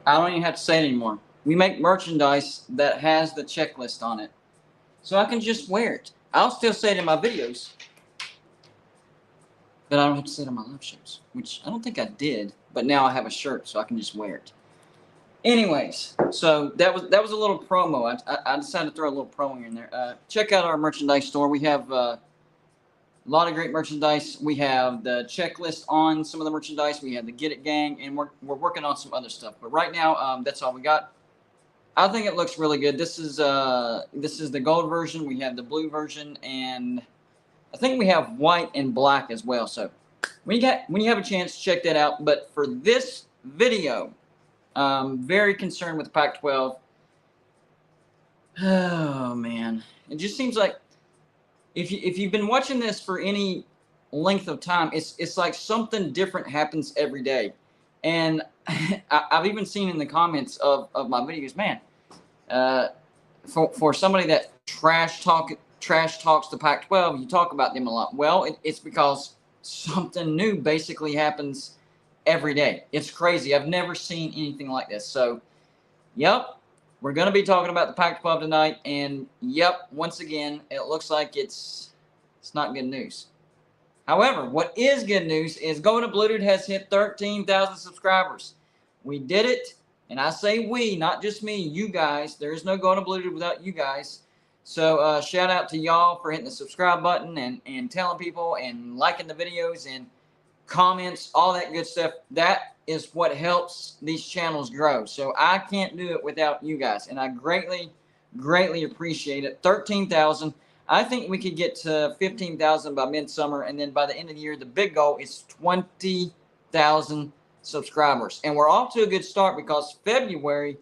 I don't even have to say it anymore. We make merchandise that has the checklist on it. So I can just wear it. I'll still say it in my videos, but I don't have to say it on my live shows, which I don't think I did, but now I have a shirt so I can just wear it. Anyways, so that was a little promo. I decided to throw a little promo in there. Check out our merchandise store. We have a lot of great merchandise. We have the checklist on some of the merchandise. We have the Get It Gang, and we're working on some other stuff. But right now, that's all we got. I think it looks really good. This is the gold version. We have the blue version, and I think we have white and black as well. So when you have a chance, check that out. But for this video, very concerned with the Pac-12. Oh man, it just seems like if you've been watching this for any length of time, it's like something different happens every day, and I've even seen in the comments of my videos, man, for somebody that trash talks the Pac-12, you talk about them a lot. Well, it's because something new basically happens every day. It's crazy. I've never seen anything like this. So, yep, we're going to be talking about the Pac-12 tonight. And, yep, once again, it looks like it's not good news. However, what is good news is Going to Blue Dude has hit 13,000 subscribers. We did it. And I say we, not just me, you guys. There is no Going to Blue Dude without you guys. So, shout out to y'all for hitting the subscribe button and telling people and liking the videos and comments, all that good stuff. That is what helps these channels grow. So I can't do it without you guys, and I greatly appreciate it. 13,000. I think we could get to 15,000 by midsummer, and then by the end of the year, the big goal is 20,000 subscribers. And we're off to a good start because February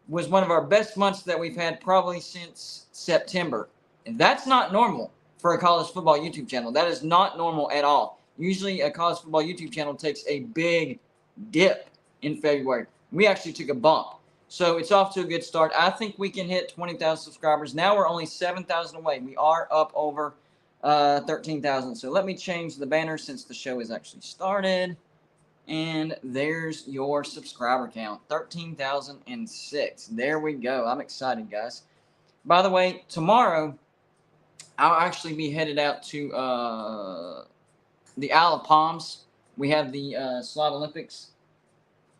was one of our best months that we've had probably since September. And that's not normal for a college football YouTube channel. That is not normal at all. Usually a college football YouTube channel takes a big dip in February. We actually took a bump. So it's off to a good start. I think we can hit 20,000 subscribers. Now we're only 7,000 away. We are up over 13,000. So let me change the banner since the show has actually started. And there's your subscriber count, 13,006. There we go. I'm excited, guys. By the way, tomorrow I'll actually be headed out to the Isle of Palms. We have the Slav Olympics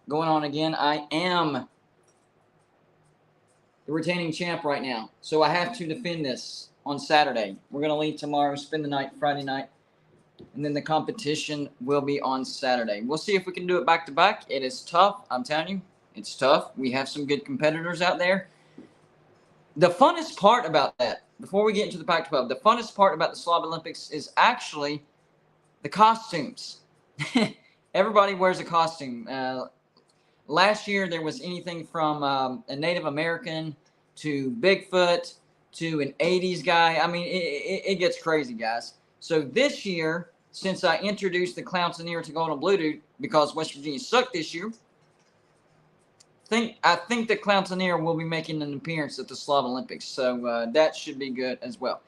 going on again. I am the retaining champ right now, so I have to defend this on Saturday. We're going to leave tomorrow, spend the night Friday night, and then the competition will be on Saturday. We'll see if we can do it back-to-back. It is tough. I'm telling you, it's tough. We have some good competitors out there. The funnest part about that, before we get into the Pac-12, the funnest part about the Slav Olympics is actually the costumes. Everybody wears a costume. Last year, there was anything from a Native American to Bigfoot to an 80s guy. I mean, it gets crazy, guys. So this year, since I introduced the Clownsoneer to Going to Blue Dude, because West Virginia sucked this year, I think the Clownsoneer will be making an appearance at the Slav Olympics. So that should be good as well.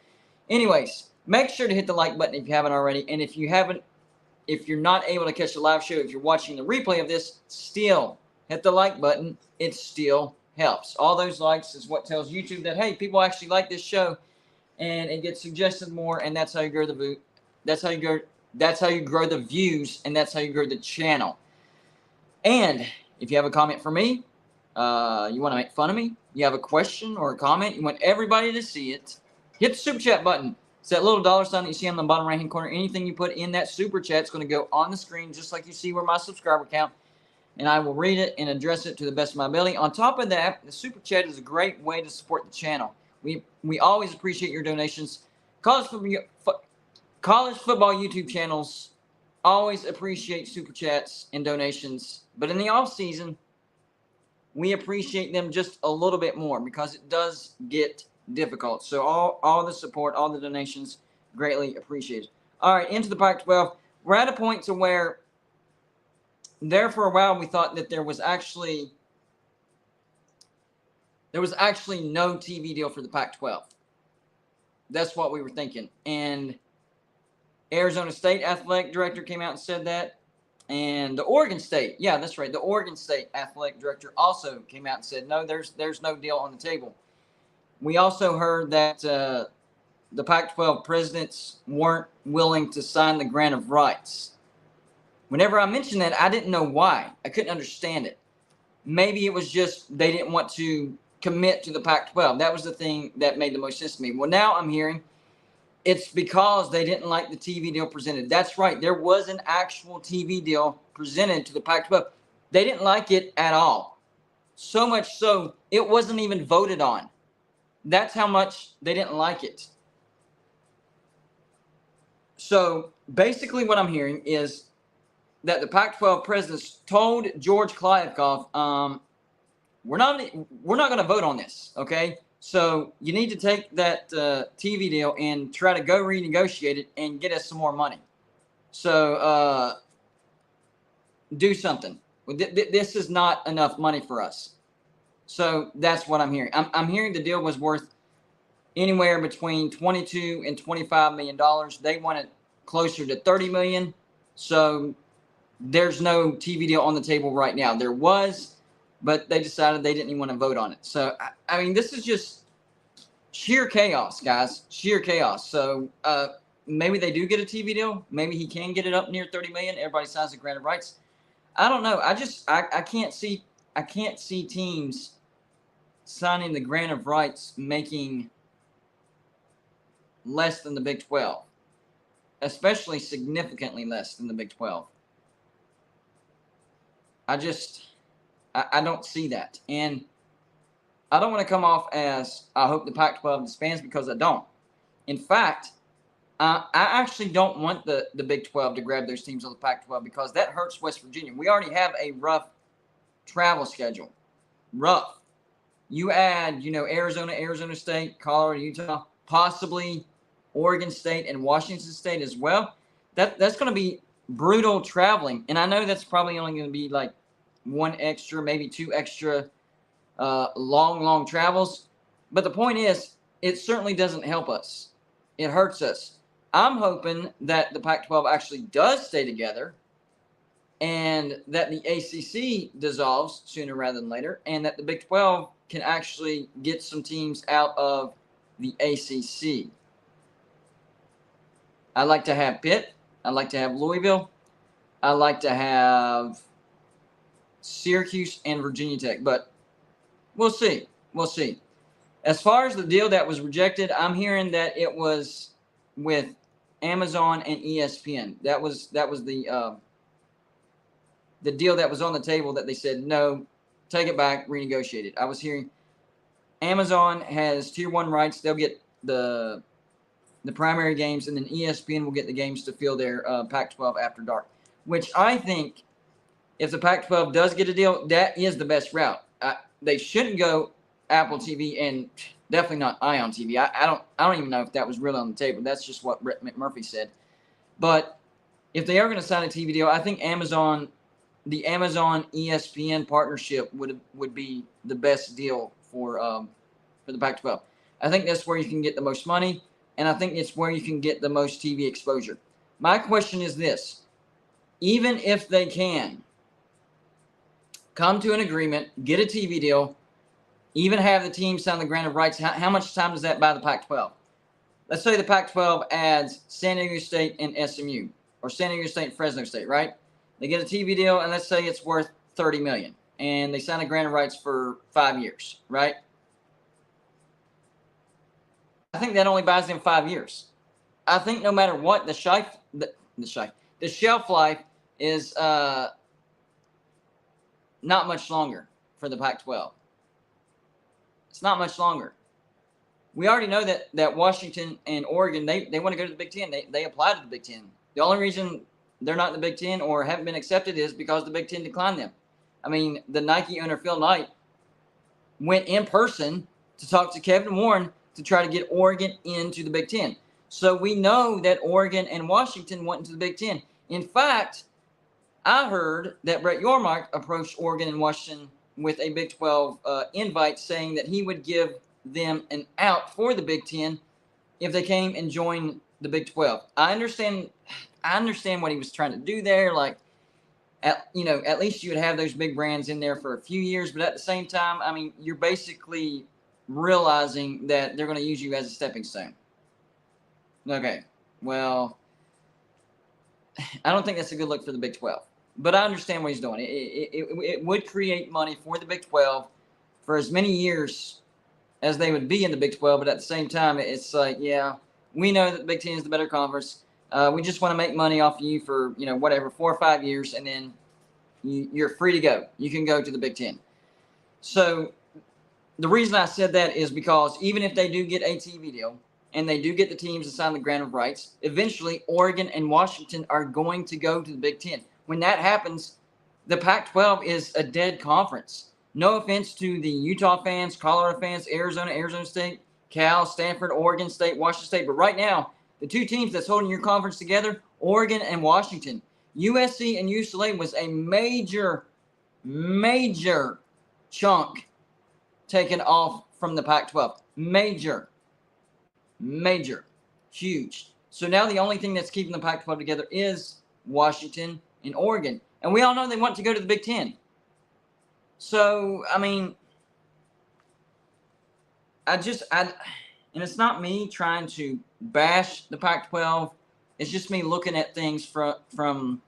Anyways, make sure to hit the like button if you haven't already. And if you're not able to catch the live show, if you're watching the replay of this, still hit the like button. It still helps. All those likes is what tells YouTube that, hey, people actually like this show, and it gets suggested more, and that's how you grow the That's how you grow the views, and that's how you grow the channel. And if you have a comment for me, you want to make fun of me, you have a question or a comment, you want everybody to see it, hit the super chat button. It's that little dollar sign that you see on the bottom right hand corner. Anything you put in that super chat is going to go on the screen, just like you see where my subscriber count, and I will read it and address it to the best of my ability. On top of that, the super chat is a great way to support the channel. We always appreciate your donations. College football YouTube channels always appreciate super chats and donations, but in the off season, we appreciate them just a little bit more because it does get difficult. So all the support, all the donations, greatly appreciated. All right, into the Pac-12. We're at a point to where there for a while we thought that there was actually no TV deal for the Pac-12. That's what we were thinking. And Arizona State athletic director came out and said that. And the Oregon State, yeah, that's right. The Oregon State athletic director also came out and said, no, there's no deal on the table. We also heard that the Pac-12 presidents weren't willing to sign the grant of rights. Whenever I mentioned that, I didn't know why. I couldn't understand it. Maybe it was just they didn't want to commit to the Pac-12. That was the thing that made the most sense to me. Well, now I'm hearing it's because they didn't like the TV deal presented. That's right. There was an actual TV deal presented to the Pac-12. They didn't like it at all. So much so, it wasn't even voted on. That's how much they didn't like it. So basically what I'm hearing is that the Pac-12 presidents told George Kliavkoff, we're not going to vote on this, okay? So you need to take that TV deal and try to go renegotiate it and get us some more money. So do something. This is not enough money for us. So that's what I'm hearing. I'm hearing the deal was worth anywhere between $22 and $25 million. They wanted closer to $30 million. So there's no TV deal on the table right now. There was, but they decided they didn't even want to vote on it. So, I mean, this is just sheer chaos, guys. Sheer chaos. So maybe they do get a TV deal. Maybe he can get it up near $30 million. Everybody signs the grant of rights. I don't know. I can't see teams signing the grant of rights making less than the Big 12, especially significantly less than the Big 12. I don't see that. And I don't want to come off as I hope the Pac-12 disbands, because I don't. In fact, I actually don't want the Big 12 to grab those teams on the Pac-12, because that hurts West Virginia. We already have a rough travel schedule. Rough. You add, Arizona, Arizona State, Colorado, Utah, possibly Oregon State and Washington State as well. That's going to be brutal traveling. And I know that's probably only going to be like one extra, maybe two extra long travels. But the point is, it certainly doesn't help us. It hurts us. I'm hoping that the Pac-12 actually does stay together, and that the ACC dissolves sooner rather than later, and that the Big 12 can actually get some teams out of the ACC. I'd like to have Pitt. I'd like to have Louisville. I'd like to have Syracuse and Virginia Tech, but we'll see. We'll see. As far as the deal that was rejected, I'm hearing that it was with Amazon and ESPN. That was the deal that was on the table that they said, no, take it back, renegotiate it. I was hearing Amazon has Tier 1 rights. They'll get the primary games, and then ESPN will get the games to fill their Pac-12 After Dark, which I think if the Pac-12 does get a deal, that is the best route. They shouldn't go Apple TV and definitely not Ion TV. I don't even know if that was really on the table. That's just what Brett McMurphy said. But if they are going to sign a TV deal, I think the Amazon ESPN partnership would be the best deal for the Pac-12. I think that's where you can get the most money, and I think it's where you can get the most TV exposure. My question is this: even if they can come to an agreement, get a TV deal, even have the team sign the grant of rights, how much time does that buy the Pac-12? Let's say the Pac-12 adds San Diego State and SMU, or San Diego State and Fresno State, right? They get a TV deal, and let's say it's worth $30 million, and they sign a grant of rights for 5 years, right? I think that only buys them 5 years. I think no matter what, the shelf life is not much longer for the Pac-12. It's not much longer. We already know that Washington and Oregon, they want to go to the Big Ten. They applied to the Big Ten. The only reason they're not in the Big Ten or haven't been accepted is because the Big Ten declined them. I mean, the Nike owner, Phil Knight, went in person to talk to Kevin Warren to try to get Oregon into the Big Ten. So we know that Oregon and Washington went into the Big Ten. In fact, I heard that Brett Yormark approached Oregon and Washington with a Big 12 invite, saying that he would give them an out for the Big Ten if they came and joined the Big 12. I understand what he was trying to do there. Like, at least you would have those big brands in there for a few years. But at the same time, I mean, you're basically realizing that they're going to use you as a stepping stone. Okay, well, I don't think that's a good look for the Big 12. But I understand what he's doing. It would create money for the Big 12 for as many years as they would be in the Big 12. But at the same time, it's like, yeah, we know that the Big 10 is the better conference. We just want to make money off of you for, whatever, 4 or 5 years, and then you're free to go. You can go to the Big 10. So the reason I said that is because even if they do get a TV deal and they do get the teams to sign the grant of rights, eventually Oregon and Washington are going to go to the Big 10. When that happens, the Pac-12 is a dead conference. No offense to the Utah fans, Colorado fans, Arizona, Arizona State, Cal, Stanford, Oregon State, Washington State. But right now, the two teams that's holding your conference together, Oregon and Washington. USC and UCLA was a major, major chunk taken off from the Pac-12. Major, huge. So now the only thing that's keeping the Pac-12 together is Washington and Oregon. And we all know they want to go to the Big 10. So, I mean, and it's not me trying to bash the Pac-12. It's just me looking at things from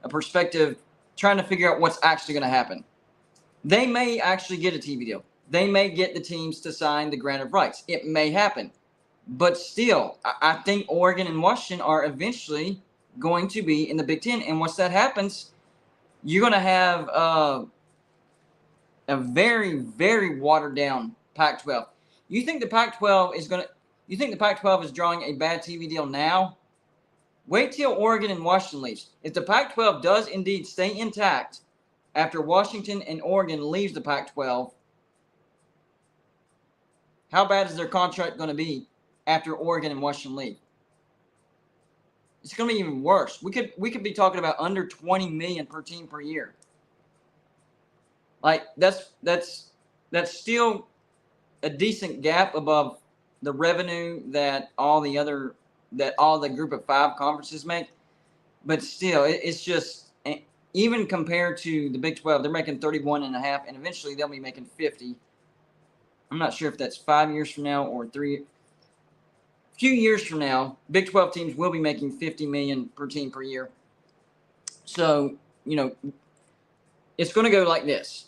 a perspective, trying to figure out what's actually going to happen. They may actually get a TV deal. They may get the teams to sign the grant of rights. It may happen. But still, I think Oregon and Washington are eventually going to be in the Big 10. And once that happens, you're going to have a very, very watered down Pac-12. You think the Pac-12 is drawing a bad TV deal now? Wait till Oregon and Washington leaves. If the Pac-12 does indeed stay intact after Washington and Oregon leaves the Pac-12, how bad is their contract going to be after Oregon and Washington leave? It's going to be even worse. We could be talking about under $20 million per team per year. Like that's still a decent gap above the revenue that all the group of 5 conferences make. But still, it's just, even compared to the Big 12, they're making 31.5, and eventually they'll be making 50. I'm not sure if that's 5 years from now or 3. A few years from now, Big 12 teams will be making $50 million per team per year. So, it's going to go like this.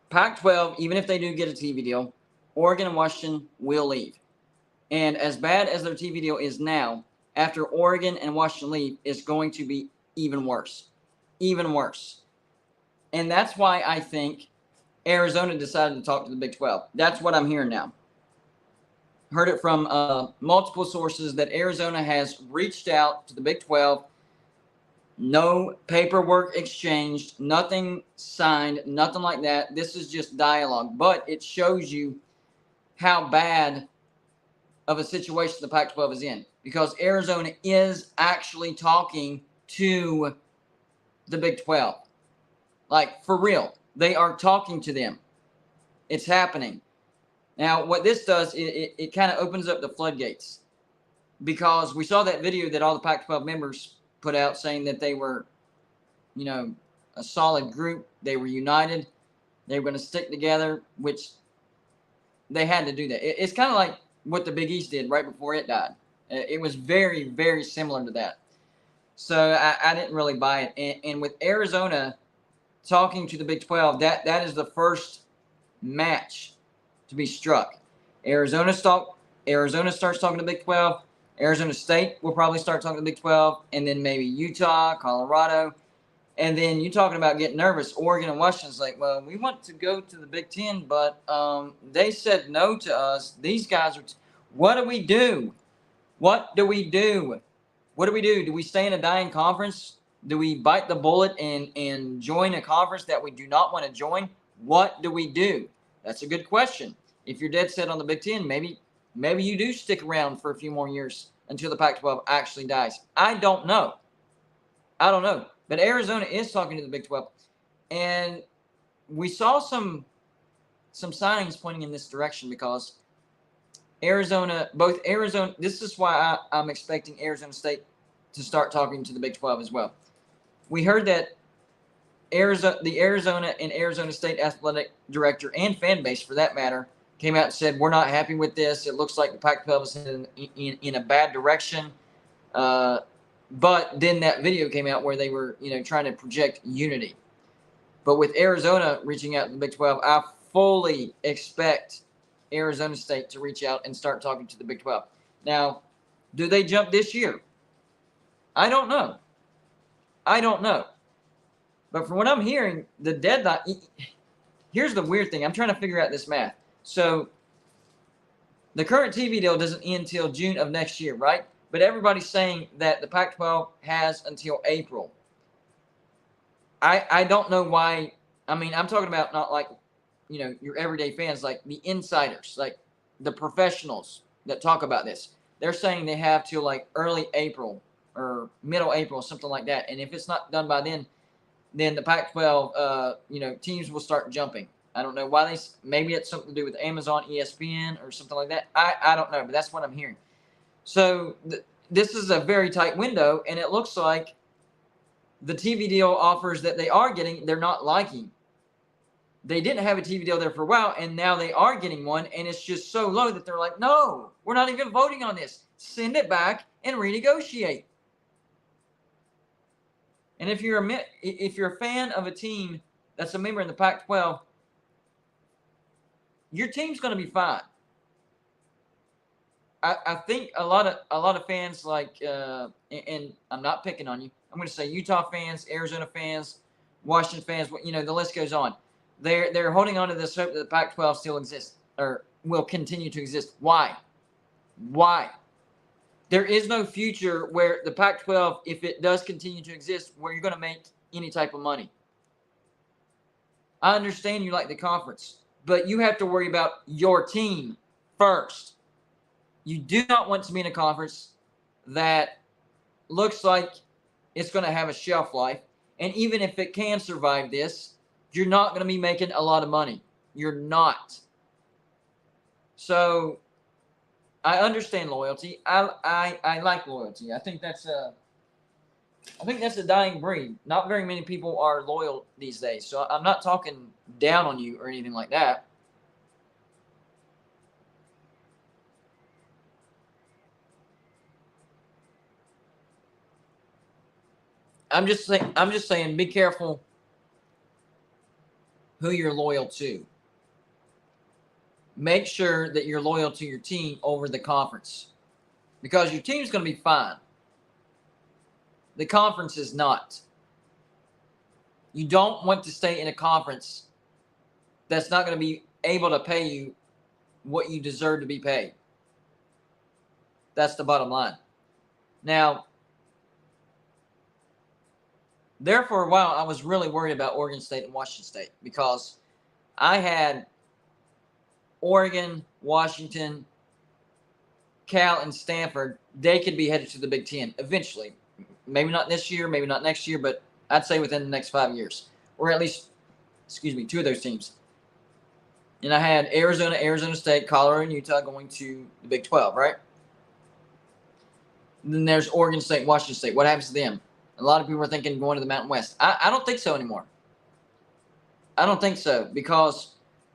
Pac-12, even if they do get a TV deal, Oregon and Washington will leave. And as bad as their TV deal is now, after Oregon and Washington leave, it's going to be even worse. Even worse. And that's why I think Arizona decided to talk to the Big 12. That's what I'm hearing now. Heard it from multiple sources that Arizona has reached out to the Big 12. No paperwork exchanged, nothing signed, nothing like that. This is just dialogue. But it shows you how bad of a situation the Pac-12 is in, because Arizona is actually talking to the Big 12. Like, for real. They are talking to them. It's happening. Now, what this does, it kind of opens up the floodgates, because we saw that video that all the Pac-12 members put out saying that they were, a solid group. They were united. They were going to stick together, which they had to do that. It's kind of like what the Big East did right before it died. It was very, very similar to that. So I didn't really buy it. And with Arizona talking to the Big 12, that is the first match to be struck. Arizona starts talking to the Big 12. Arizona State will probably start talking to the Big 12, and then maybe Utah, Colorado. And then you're talking about getting nervous. Oregon and Washington's like, well, we want to go to the Big 10, but they said no to us. These guys are what do we do? What do we do? What do we do? Do we stay in a dying conference? Do we bite the bullet and join a conference that we do not want to join? What do we do? That's a good question. If you're dead set on the Big 10, maybe you do stick around for a few more years until the Pac-12 actually dies. I don't know. But Arizona is talking to the Big 12. And we saw some signings pointing in this direction, because this is why I'm expecting Arizona State to start talking to the Big 12 as well. We heard that the Arizona and Arizona State athletic director and fan base, for that matter, came out and said, we're not happy with this. It looks like the Pac-12 is heading in a bad direction. But then that video came out where they were, trying to project unity. But with Arizona reaching out to the Big 12, I fully expect Arizona State to reach out and start talking to the Big 12. Now, do they jump this year? I don't know. But from what I'm hearing, the deadline, here's the weird thing. I'm trying to figure out this math. So the current TV deal doesn't end until June of next year, right? But everybody's saying that the Pac-12 has until April. I don't know why. I mean, I'm talking about not like, your everyday fans, like the insiders, like the professionals that talk about this. They're saying they have till like early April or middle April, something like that. And if it's not done by then the Pac-12, teams will start jumping. I don't know why maybe it's something to do with Amazon, ESPN, or something like that. I don't know, but that's what I'm hearing. So this is a very tight window, and it looks like the TV deal offers that they are getting, they're not liking. They didn't have a TV deal there for a while, and now they are getting one, and it's just so low that they're like, no, we're not even voting on this. Send it back and renegotiate. And if you're a fan of a team that's a member in the Pac-12, your team's going to be fine. I think a lot of fans like, and I'm not picking on you. I'm going to say Utah fans, Arizona fans, Washington fans. The list goes on. They're holding on to this hope that the Pac-12 still exists or will continue to exist. Why? There is no future where the Pac-12, if it does continue to exist, where you're going to make any type of money. I understand you like the conference, but you have to worry about your team first. You do not want to be in a conference that looks like it's going to have a shelf life. And even if it can survive this, you're not going to be making a lot of money. You're not. So I understand loyalty. I like loyalty. I think that's a dying breed. Not very many people are loyal these days. So I'm not talking down on you or anything like that. I'm just saying, be careful who you're loyal to. Make sure that you're loyal to your team over the conference, because your team's going to be fine. The conference is not. You don't want to stay in a conference that's not going to be able to pay you what you deserve to be paid. That's the bottom line. Now, there for a while, I was really worried about Oregon State and Washington State, because I had Oregon, Washington, Cal, and Stanford. They could be headed to the Big Ten eventually. Maybe not this year, maybe not next year, but I'd say within the next 5 years. Or at least, two of those teams. And I had Arizona, Arizona State, Colorado, and Utah going to the Big 12, right? And then there's Oregon State, Washington State. What happens to them? A lot of people are thinking going to the Mountain West. I don't think so anymore. I don't think so, because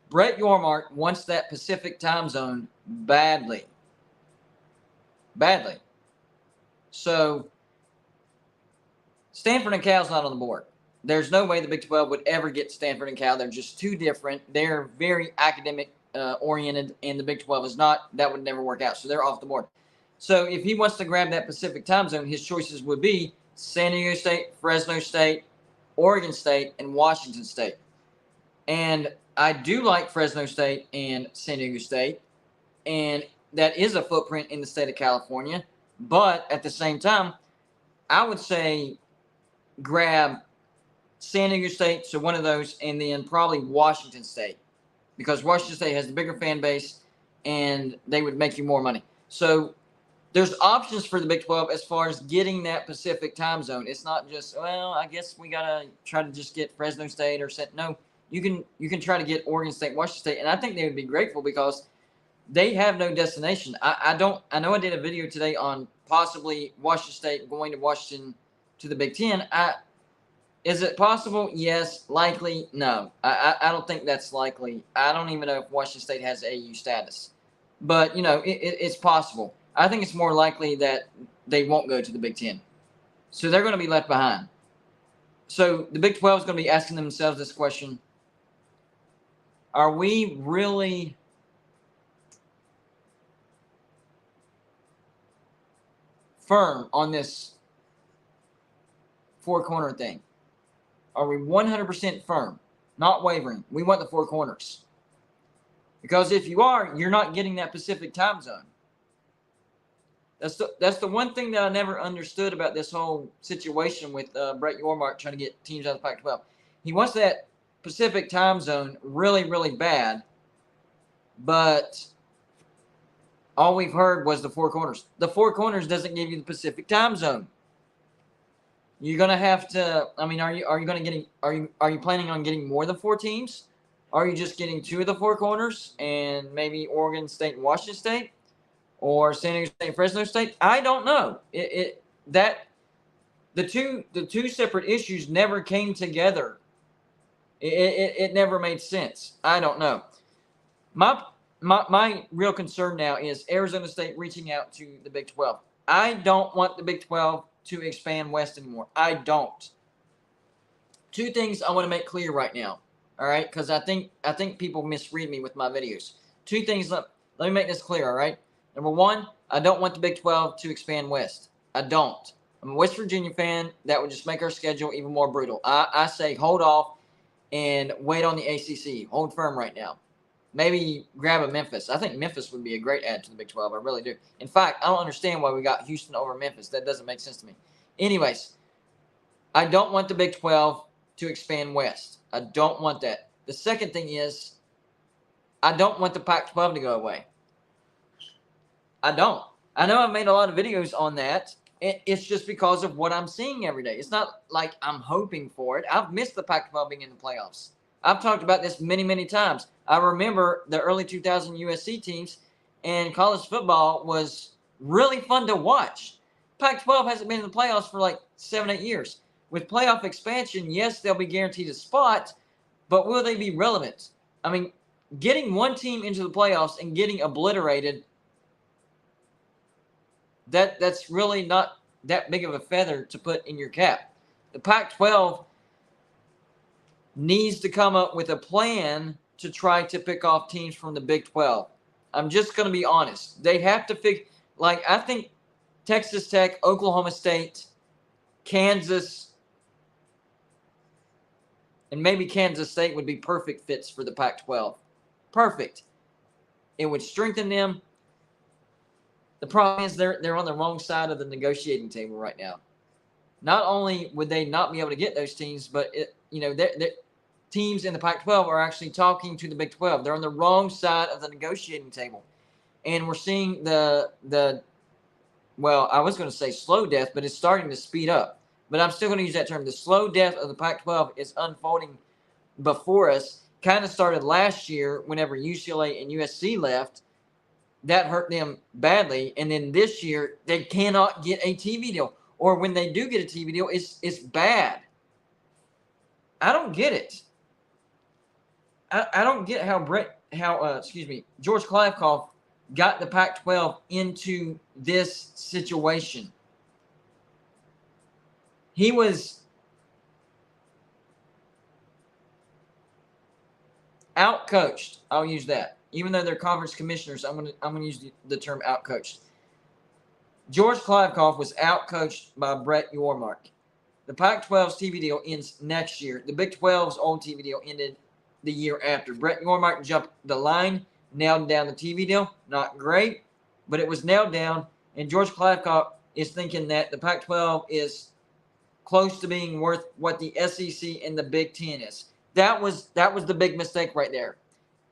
Brett Yormark wants that Pacific time zone badly. Badly. So Stanford and Cal's not on the board. There's no way the Big 12 would ever get Stanford and Cal. They're just too different. They're very academic oriented, and the Big 12 is not. That would never work out. So they're off the board. So if he wants to grab that Pacific time zone, his choices would be San Diego State, Fresno State, Oregon State, and Washington State. And I do like Fresno State and San Diego State, and that is a footprint in the state of California. But at the same time, I would say grab San Diego State, so one of those, and then probably Washington State, because Washington State has the bigger fan base, and they would make you more money. So there's options for the Big 12 as far as getting that Pacific time zone. It's not just, well, I guess we got to try to just get Fresno State or – no, you can try to get Oregon State, Washington State, and I think they would be grateful because they have no destination. I know I did a video today on possibly Washington State going to Washington to the Big Ten. Is it possible? Yes. Likely? No. I don't think that's likely. I don't even know if Washington State has AU status. But, it's possible. I think it's more likely that they won't go to the Big Ten. So they're going to be left behind. So the Big 12 is going to be asking themselves this question: are we really firm on this four corner thing? Are we 100% firm, not wavering? We want the four corners. Because if you are, you're not getting that Pacific time zone. That's the one thing that I never understood about this whole situation with Brett Yormark trying to get teams out of the Pac-12. He wants that Pacific time zone really, really bad, but all we've heard was the four corners. The four corners doesn't give you the Pacific time zone. You're gonna have to. I mean, are you planning on getting more than four teams? Are you just getting two of the four corners and maybe Oregon State and Washington State, or San Diego State and Fresno State? I don't know. The two separate issues never came together. It never made sense. I don't know. My real concern now is Arizona State reaching out to the Big 12. I don't want the Big 12 to expand west anymore. I don't. Two things I want to make clear right now. All right, because I think people misread me with my videos. Two things. Let me make this clear. All right. Number one, I don't want the Big 12 to expand west. I don't. I'm a West Virginia fan. That would just make our schedule even more brutal. I say hold off and wait on the ACC. Hold firm right now. Maybe grab a Memphis. I think Memphis would be a great add to the Big 12. I really do. In fact, I don't understand why we got Houston over Memphis. That doesn't make sense to me. Anyways, I don't want the Big 12 to expand west. I don't want that. The second thing is I don't want the Pac-12 to go away. I don't. I know I've made a lot of videos on that. It's just because of what I'm seeing every day. It's not like I'm hoping for it. I've missed the Pac-12 being in the playoffs. I've talked about this many, many times. I remember the early 2000 USC teams, and college football was really fun to watch. Pac-12 hasn't been in the playoffs for like 7-8 years. With playoff expansion, yes, they'll be guaranteed a spot, but will they be relevant? I mean, getting one team into the playoffs and getting obliterated, that's really not that big of a feather to put in your cap. The Pac-12 needs to come up with a plan to try to pick off teams from the Big 12. I'm just going to be honest. They have to I think Texas Tech, Oklahoma State, Kansas, and maybe Kansas State would be perfect fits for the Pac-12. Perfect. It would strengthen them. The problem is they're on the wrong side of the negotiating table right now. Not only would they not be able to get those teams, but teams in the Pac-12 are actually talking to the Big 12. They're on the wrong side of the negotiating table, and we're seeing I was going to say slow death, but it's starting to speed up. But I'm still going to use that term. The slow death of the Pac-12 is unfolding before us. Kind of started last year whenever UCLA and USC left. That hurt them badly. And then this year, they cannot get a TV deal. Or when they do get a TV deal, it's bad. I don't get it. I don't get how George Kliavkoff got the Pac-12 into this situation. He was outcoached. I'll use that. Even though they're conference commissioners, I'm gonna use the term outcoached. George Kliavkoff was outcoached by Brett Yormark. The Pac-12's TV deal ends next year. The Big 12's old TV deal ended the year after. Brett Yormark jumped the line, nailed down the TV deal. Not great, but it was nailed down. And George Kliavkoff is thinking that the Pac-12 is close to being worth what the SEC and the Big Ten is. That was the big mistake right there.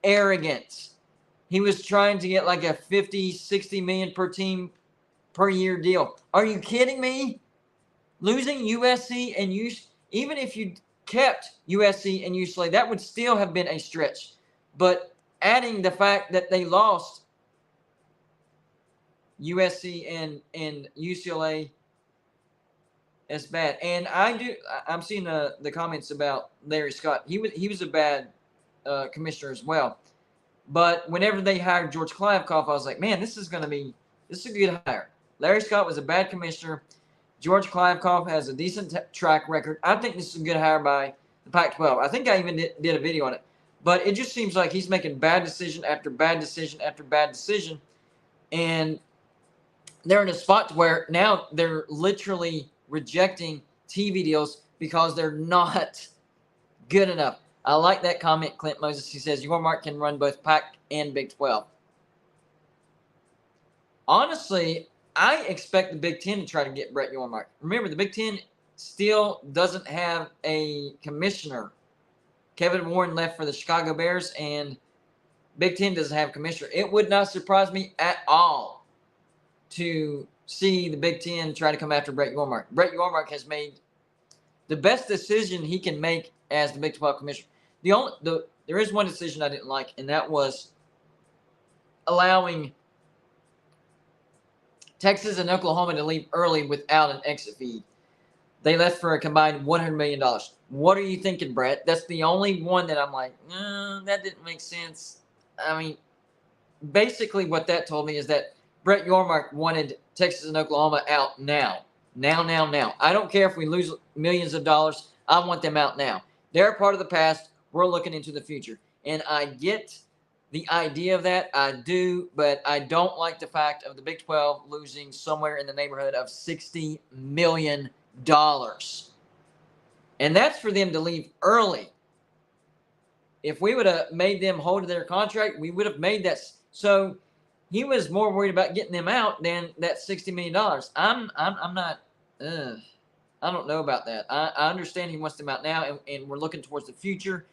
Arrogance. He was trying to get like a 50, 60 million per team per year deal. Are you kidding me? Losing USC and even if you kept USC and UCLA, that would still have been a stretch. But adding the fact that they lost USC and UCLA It's bad. And I'm seeing the comments about Larry Scott. He was a bad commissioner as well. But whenever they hired George Kliavkoff, I was like, man, this is a good hire. Larry Scott was a bad commissioner. George Kliavkoff has a decent track record. I think this is a good hire by the Pac-12. I think I even did a video on it. But it just seems like he's making bad decision after bad decision after bad decision. And they're in a spot where now they're literally rejecting TV deals because they're not good enough. I like that comment, Clint Moses. He says, Yormark can run both PAC and Big 12. Honestly, I expect the Big Ten to try to get Brett Yormark. Remember, the Big Ten still doesn't have a commissioner. Kevin Warren left for the Chicago Bears, and Big Ten doesn't have a commissioner. It would not surprise me at all to see the Big Ten try to come after Brett Yormark. Brett Yormark has made the best decision he can make as the Big 12 commissioner. There is one decision I didn't like, and that was allowing Texas and Oklahoma to leave early without an exit fee. They left for a combined $100 million. What are you thinking, Brett? That's the only one that I'm like, that didn't make sense. I mean, basically what that told me is that Brett Yormark wanted Texas and Oklahoma out now. Now. I don't care if we lose millions of dollars. I want them out now. They're part of the past. We're looking into the future. And I get the idea of that. I do, but I don't like the fact of the Big 12 losing somewhere in the neighborhood of $60 million. And that's for them to leave early. If we would have made them hold to their contract, we would have made that. So he was more worried about getting them out than that $60 million. I'm not. I don't know about that. I understand he wants them out now, and we're looking towards the future.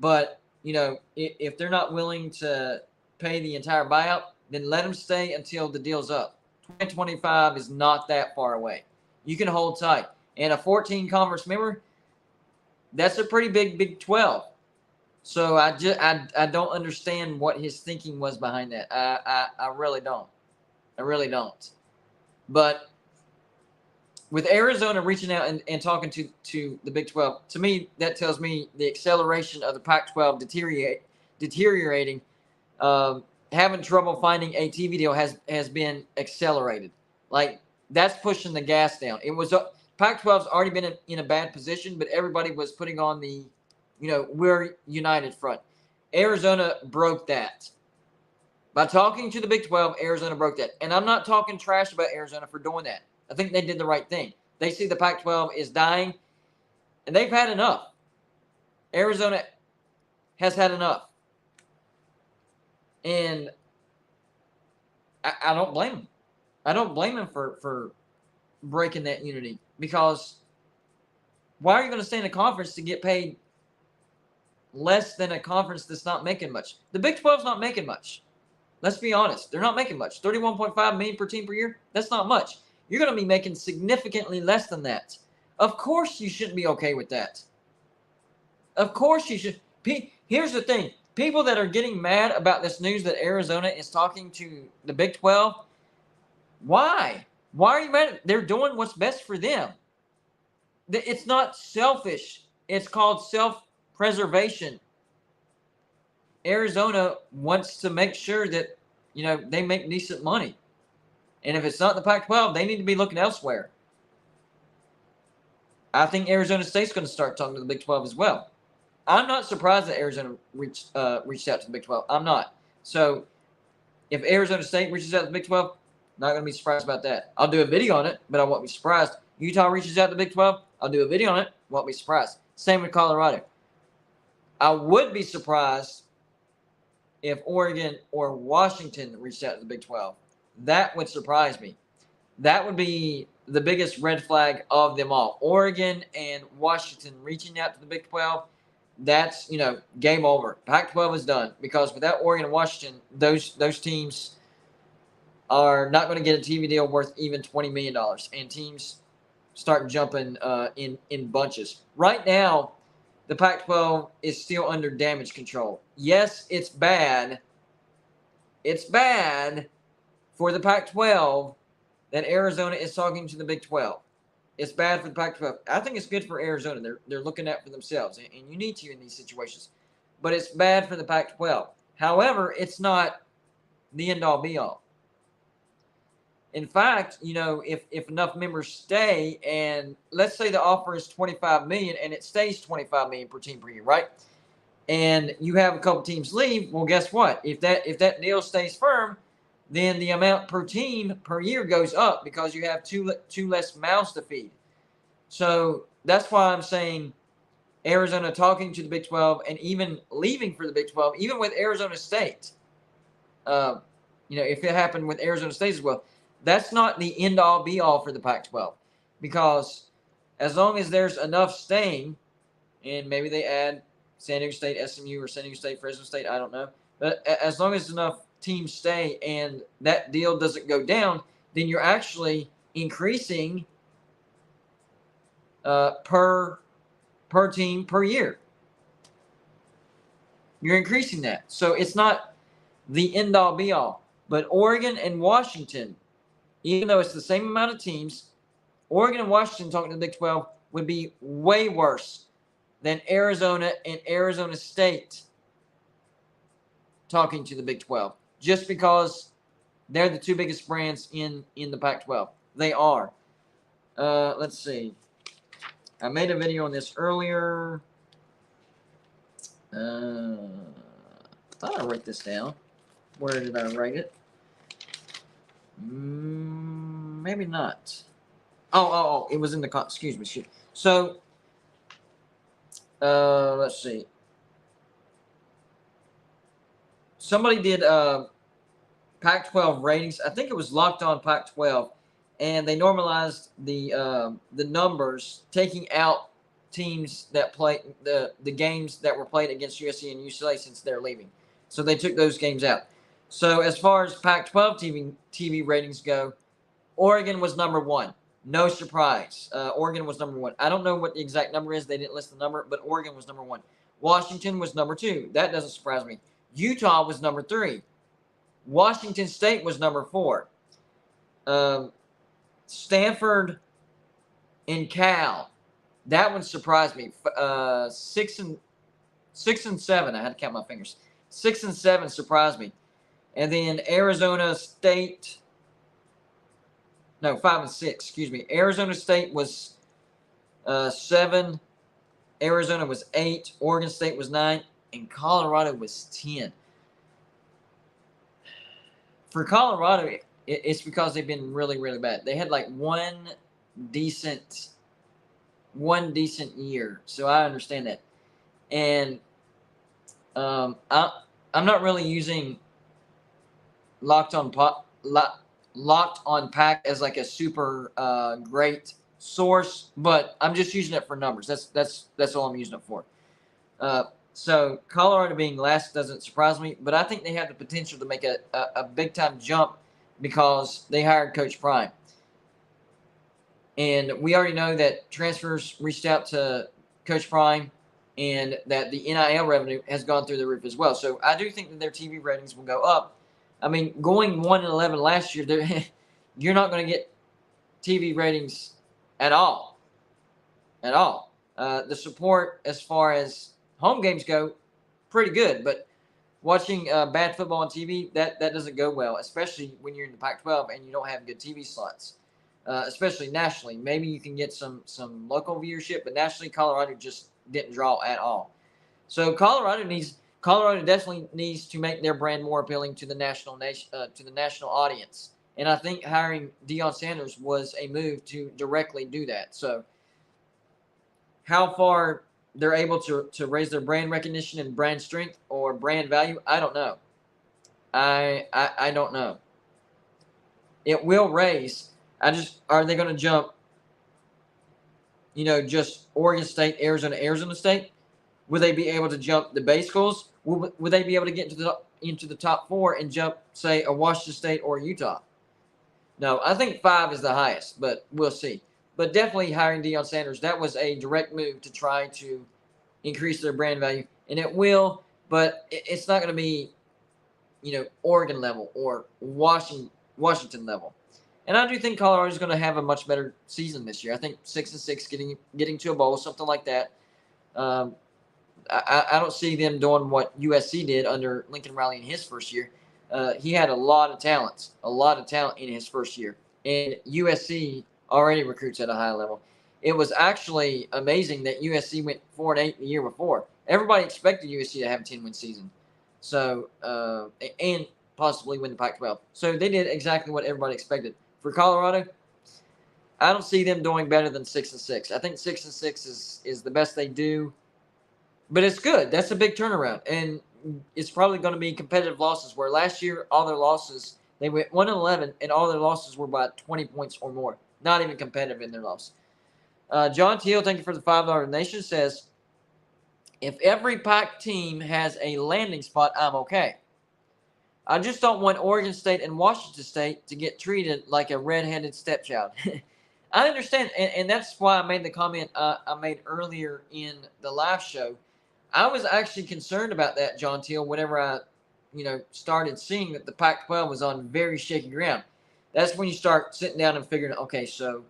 But if they're not willing to pay the entire buyout, then let them stay until the deal's up. 2025 is not that far away. You can hold tight. And a 14 conference member, that's a pretty big Big 12. So I don't understand what his thinking was behind that. I really don't. But with Arizona reaching out and talking to the Big 12, to me, that tells me the acceleration of the Pac-12 deteriorating, having trouble finding a TV deal has been accelerated. Like, that's pushing the gas down. It was Pac-12's already been in a bad position, but everybody was putting on the, we're united front. Arizona broke that. By talking to the Big 12, Arizona broke that. And I'm not talking trash about Arizona for doing that. I think they did the right thing. They see the Pac-12 is dying, and they've had enough. Arizona has had enough. And I don't blame them. I don't blame them for breaking that unity, because why are you going to stay in a conference to get paid less than a conference that's not making much? The Big 12 is not making much. Let's be honest. They're not making much. $31.5 million per team per year, that's not much. You're going to be making significantly less than that. Of course you shouldn't be okay with that. Of course you should. Here's the thing. People that are getting mad about this news that Arizona is talking to the Big 12, why? Why are you mad? They're doing what's best for them. It's not selfish. It's called self-preservation. Arizona wants to make sure that, they make decent money. And if it's not the Pac-12, they need to be looking elsewhere. I think Arizona State's going to start talking to the Big 12 as well. I'm not surprised that Arizona reached out to the Big 12. I'm not. So if Arizona State reaches out to the Big 12, not going to be surprised about that. I'll do a video on it, but I won't be surprised. Utah reaches out to the Big 12, I'll do a video on it, won't be surprised. Same with Colorado. I would be surprised if Oregon or Washington reached out to the Big 12. That would surprise me. That would be the biggest red flag of them all. Oregon and Washington reaching out to the Big 12, that's, game over. Pac-12 is done, because without Oregon and Washington, those teams are not going to get a TV deal worth even $20 million. And teams start jumping in bunches. Right now, the Pac-12 is still under damage control. Yes, it's bad. It's bad for the Pac-12 that Arizona is talking to the Big 12. It's bad for the Pac-12. I think it's good for Arizona. They're looking out for themselves, and you need to in these situations. But it's bad for the Pac-12. However, it's not the end-all, be-all. In fact, if enough members stay, and let's say the offer is $25 million, and it stays $25 million per team per year, right? And you have a couple teams leave, well, guess what? If that deal stays firm, then the amount per team per year goes up because you have two less mouths to feed. So that's why I'm saying Arizona talking to the Big 12 and even leaving for the Big 12, even with Arizona State. If it happened with Arizona State as well, that's not the end-all, be-all for the Pac-12, because as long as there's enough staying, and maybe they add San Diego State, SMU, or San Diego State, Fresno State, I don't know, but as long as enough teams stay and that deal doesn't go down, then you're actually increasing per team per year. You're increasing that. So it's not the end-all, be-all. But Oregon and Washington, even though it's the same amount of teams, Oregon and Washington talking to the Big 12 would be way worse than Arizona and Arizona State talking to the Big 12, just because they're the two biggest brands in the Pac-12. They are. Let's see. I made a video on this earlier. I thought I wrote this down. Where did I write it? Maybe not. Oh, it was in the, excuse me, shoot. So, let's see. Somebody did Pac-12 ratings. I think it was Locked On Pac-12, and they normalized the numbers, taking out teams that play the games that were played against USC and UCLA since they're leaving. So they took those games out. So as far as Pac-12 TV ratings go, Oregon was number one. No surprise. Oregon was number one. I don't know what the exact number is. They didn't list the number, but Oregon was number one. Washington was number two. That doesn't surprise me. Utah was number three. Washington State was number four. Stanford and Cal. That one surprised me. 6 and 7. I had to count my fingers. 6 and 7 surprised me. And then Arizona State. No, 5 and 6. Excuse me. Arizona State was 7. Arizona was 8. Oregon State was 9. And Colorado was 10. For Colorado, it's because they've been really, really bad. They had like one decent year, so I understand that. And I'm not really using Locked On Pac as like a super great source, but I'm just using it for numbers. That's all I'm using it for. So Colorado being last doesn't surprise me, but I think they have the potential to make a big time jump because they hired Coach Prime. And we already know that transfers reached out to Coach Prime and that the NIL revenue has gone through the roof as well. So I do think that their TV ratings will go up. I mean, going 1-11 last year, you're not going to get TV ratings at all. At all. The support as far as home games go, pretty good. But watching bad football on TV, that doesn't go well, especially when you're in the Pac-12 and you don't have good TV slots. Especially nationally. Maybe you can get some local viewership, but nationally, Colorado just didn't draw at all. So Colorado definitely needs to make their brand more appealing to the national audience. And I think hiring Deion Sanders was a move to directly do that. So how far they're able to raise their brand recognition and brand strength or brand value, I don't know. I don't know. It will raise. Are they going to jump, just Oregon State, Arizona State? Will they be able to jump the base schools? Will they be able to get into the top 4 and jump, say, a Washington State or Utah? No, I think 5 is the highest, but we'll see. But definitely hiring Deion Sanders, that was a direct move to try to increase their brand value. And it will, but it's not going to be, Oregon level or Washington level. And I do think Colorado's going to have a much better season this year. I think 6-6, getting to a bowl, something like that. I don't see them doing what USC did under Lincoln Riley in his first year. He had a lot of talent in his first year. And USC already recruits at a high level. It was actually amazing that USC went 4-8 the year before. Everybody expected USC to have a 10-win season. So, and possibly win the Pac-12. So they did exactly what everybody expected. For Colorado, I don't see them doing better than 6-6. I think 6-6 is the best they do. But it's good. That's a big turnaround. And it's probably going to be competitive losses, where last year all their losses, they went 1-11, and all their losses were by 20 points or more. Not even competitive in their loss. John Teal, thank you for the $5 donation, says, if every PAC team has a landing spot, I'm okay. I just don't want Oregon State and Washington State to get treated like a redheaded stepchild. I understand, and that's why I made the comment I made earlier in the live show. I was actually concerned about that, John Teal, whenever I, started seeing that the Pac-12 was on very shaky ground. That's when you start sitting down and figuring, okay, so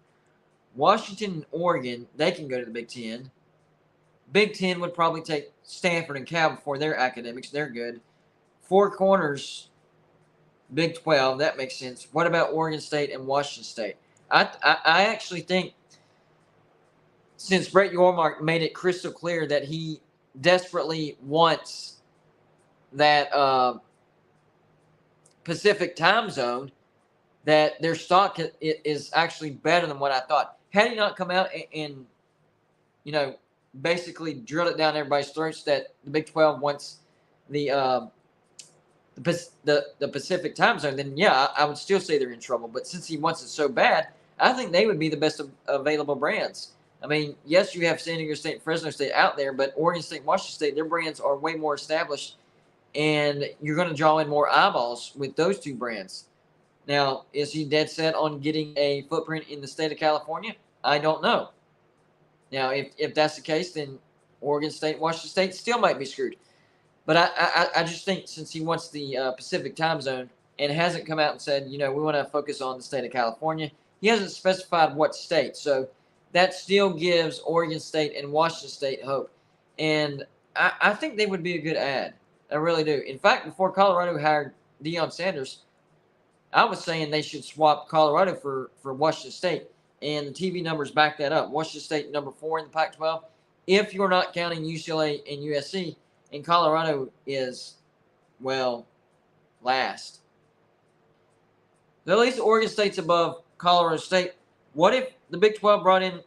Washington and Oregon, they can go to the Big Ten. Big Ten would probably take Stanford and Cal before their academics. They're good. Four corners, Big 12, that makes sense. What about Oregon State and Washington State? I actually think, since Brett Yormark made it crystal clear that he desperately wants that Pacific time zone, that their stock is actually better than what I thought. Had he not come out and basically drilled it down everybody's throats that the Big 12 wants the Pacific time zone, then yeah, I would still say they're in trouble. But since he wants it so bad, I think they would be the best available brands. I mean, yes, you have San Diego State and Fresno State out there, but Oregon State and Washington State, their brands are way more established, and you're going to draw in more eyeballs with those two brands. Now, is he dead set on getting a footprint in the state of California? I don't know. Now, if that's the case, then Oregon State and Washington State still might be screwed. But I just think, since he wants the Pacific time zone and hasn't come out and said, we want to focus on the state of California, he hasn't specified what state. So that still gives Oregon State and Washington State hope. And I think they would be a good ad. I really do. In fact, before Colorado hired Deion Sanders, I was saying they should swap Colorado for Washington State. And the TV numbers back that up. Washington State, number 4 in the Pac-12. If you're not counting UCLA and USC, and Colorado is, last. So at least Oregon State's above Colorado State. What if the Big 12 brought in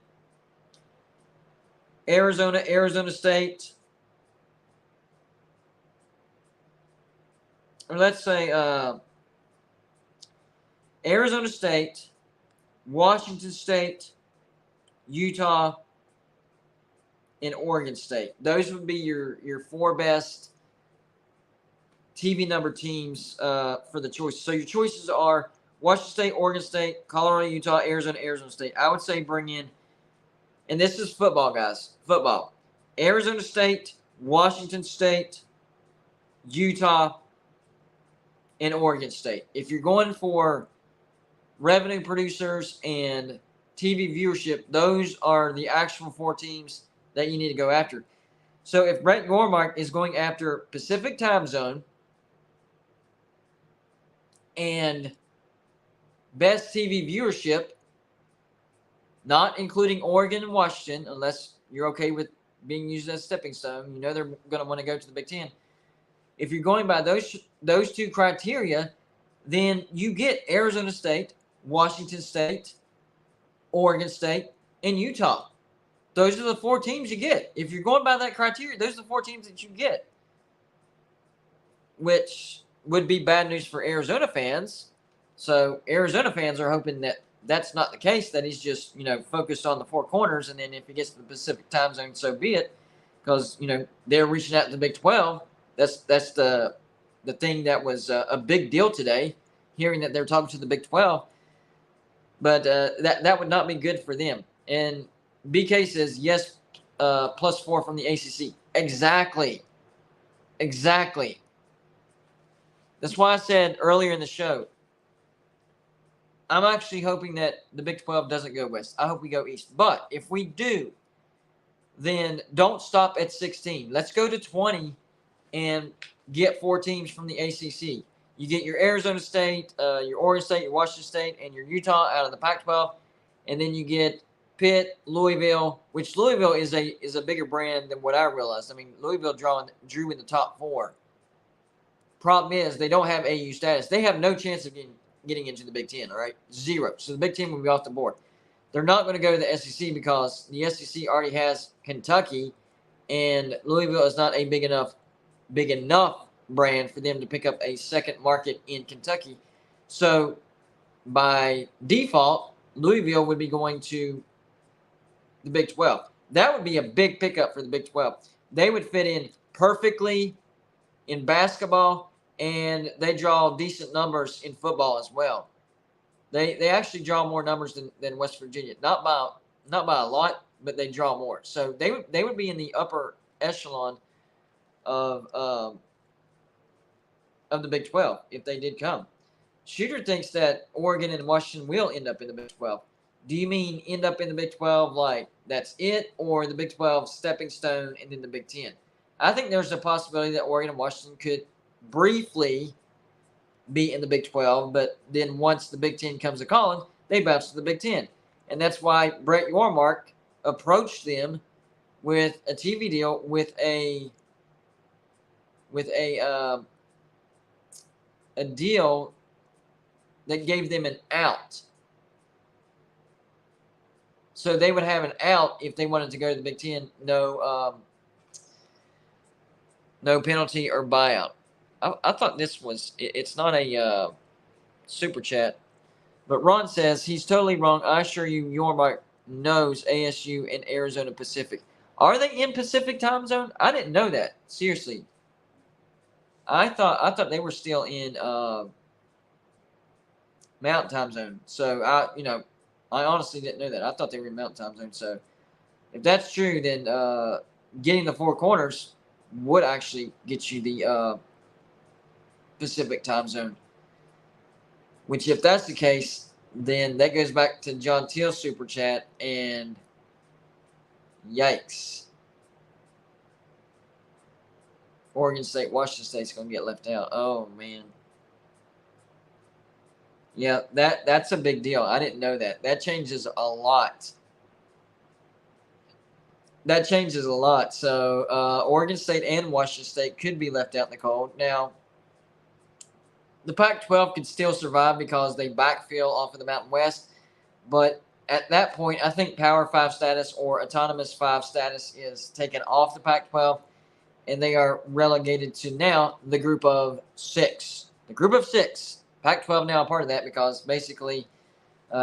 Arizona State, or let's say Arizona State, Washington State, Utah, and Oregon State? Those would be your 4 best TV number teams for the choice. So your choices are Washington State, Oregon State, Colorado, Utah, Arizona State. I would say bring in, and this is football, guys, football, Arizona State, Washington State, Utah, and Oregon State. If you're going for revenue producers and TV viewership, those are the actual 4 teams that you need to go after. So if Brett Yormark is going after Pacific time zone and best TV viewership, not including Oregon and Washington, unless you're okay with being used as a stepping stone, they're going to want to go to the Big Ten. If you're going by those 2 criteria, then you get Arizona State, Washington State, Oregon State, and Utah. Those are the 4 teams you get. If you're going by that criteria, those are the 4 teams that you get, which would be bad news for Arizona fans. So Arizona fans are hoping that that's not the case, that he's just, focused on the 4 corners, and then if he gets to the Pacific time zone, so be it, because, they're reaching out to the Big 12. That's the thing that was a big deal today, hearing that they're talking to the Big 12. But that would not be good for them. And BK says, yes, +4 from the ACC. Exactly. That's why I said earlier in the show, I'm actually hoping that the Big 12 doesn't go west. I hope we go east. But if we do, then don't stop at 16. Let's go to 20 and get 4 teams from the ACC. You get your Arizona State, your Oregon State, your Washington State, and your Utah out of the Pac-12, and then you get Pitt, Louisville, which Louisville is a bigger brand than what I realized. I mean, Louisville drew in the top 4. Problem is they don't have AU status. They have no chance of getting into the Big Ten. All right, 0. So the Big Ten will be off the board. They're not going to go to the SEC because the SEC already has Kentucky, and Louisville is not a big enough brand for them to pick up a second market in Kentucky. So by default, Louisville would be going to the Big 12. That would be a big pickup for the Big 12. They would fit in perfectly in basketball, and they draw decent numbers in football as well. They actually draw more numbers than West Virginia. Not by a lot, but they draw more. So they would be in the upper echelon of the Big 12 if they did come. Shooter thinks that Oregon and Washington will end up in the Big 12. Do you mean end up in the Big 12 like that's it, or the Big 12 stepping stone and then the Big 10? I think there's a possibility that Oregon and Washington could briefly be in the Big 12, but then once the Big 10 comes a calling, they bounce to the Big 10. And that's why Brett Yormark approached them with a TV deal with a deal that gave them an out. So they would have an out if they wanted to go to the Big Ten. No penalty or buyout. I thought this was. It's not a super chat, but Ron says he's totally wrong. I assure you, Yormark knows ASU and Arizona Pacific. Are they in Pacific time zone? I didn't know that. Seriously. I thought they were still in Mountain time zone. So I honestly didn't know that. I thought they were in Mountain time zone. So if that's true, then getting the 4 corners would actually get you the Pacific time zone. Which, if that's the case, then that goes back to John Teal's super chat, and yikes. Oregon State, Washington State's going to get left out. Oh, man. Yeah, that's a big deal. I didn't know that. That changes a lot. So Oregon State and Washington State could be left out in the cold. Now, the Pac-12 could still survive because they backfill off of the Mountain West. But at that point, I think Power 5 status or Autonomous 5 status is taken off the Pac-12, and they are relegated to now the group of 6. The group of 6. Pac-12 now a part of that because basically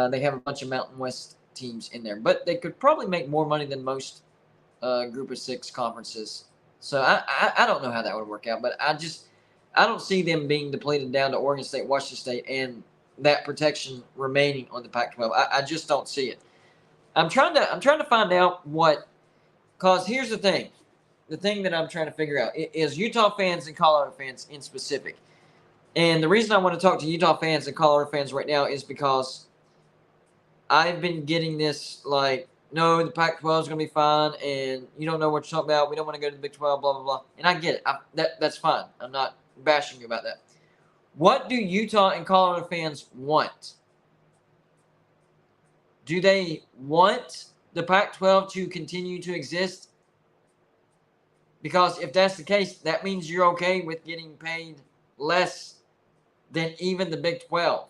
they have a bunch of Mountain West teams in there. But they could probably make more money than most group of 6 conferences. So I don't know how that would work out, but I don't see them being depleted down to Oregon State, Washington State, and that protection remaining on the Pac-12. I just don't see it. I'm trying to find out what, because here's the thing. The thing that I'm trying to figure out is Utah fans and Colorado fans in specific. And the reason I want to talk to Utah fans and Colorado fans right now is because I've been getting this like, no, the Pac-12 is going to be fine, and you don't know what you're talking about. We don't want to go to the Big 12, blah, blah, blah. And I get it. That's fine. I'm not bashing you about that. What do Utah and Colorado fans want? Do they want the Pac-12 to continue to exist? Because if that's the case, that means you're okay with getting paid less than even the Big 12.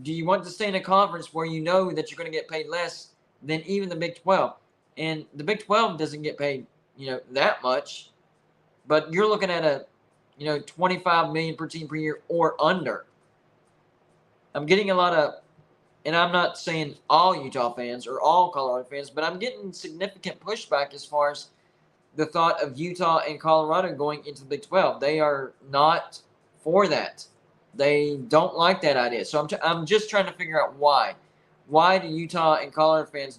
Do you want to stay in a conference where you know that you're going to get paid less than even the Big 12? And the Big 12 doesn't get paid, that much. But you're looking at a, $25 million per team per year or under. I'm getting a lot of, and I'm not saying all Utah fans or all Colorado fans, but I'm getting significant pushback as far as the thought of Utah and Colorado going into the Big 12. They are not for that. They don't like that idea. So I'm just trying to figure out why. Why do Utah and Colorado fans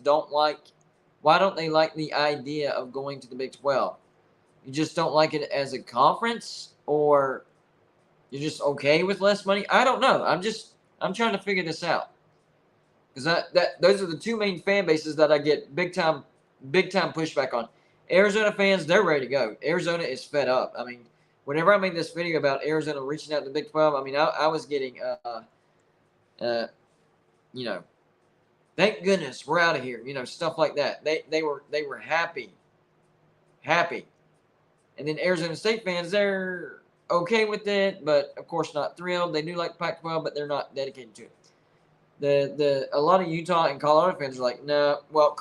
why don't they like the idea of going to the Big 12? You just don't like it as a conference, or You're just okay with less money? I don't know. I'm trying to figure this out. Because those are the two main fan bases that I get big time pushback on. Arizona fans, they're ready to go. Arizona is fed up. I mean, whenever I made this video about Arizona reaching out to the Big 12, I mean, I was getting, you know, thank goodness we're out of here. You know, stuff like that. They were happy, and then Arizona State fans, they're okay with it, but of course not thrilled. They do like Pac-12, but they're not dedicated to it. A lot of Utah and Colorado fans are like, no. Well,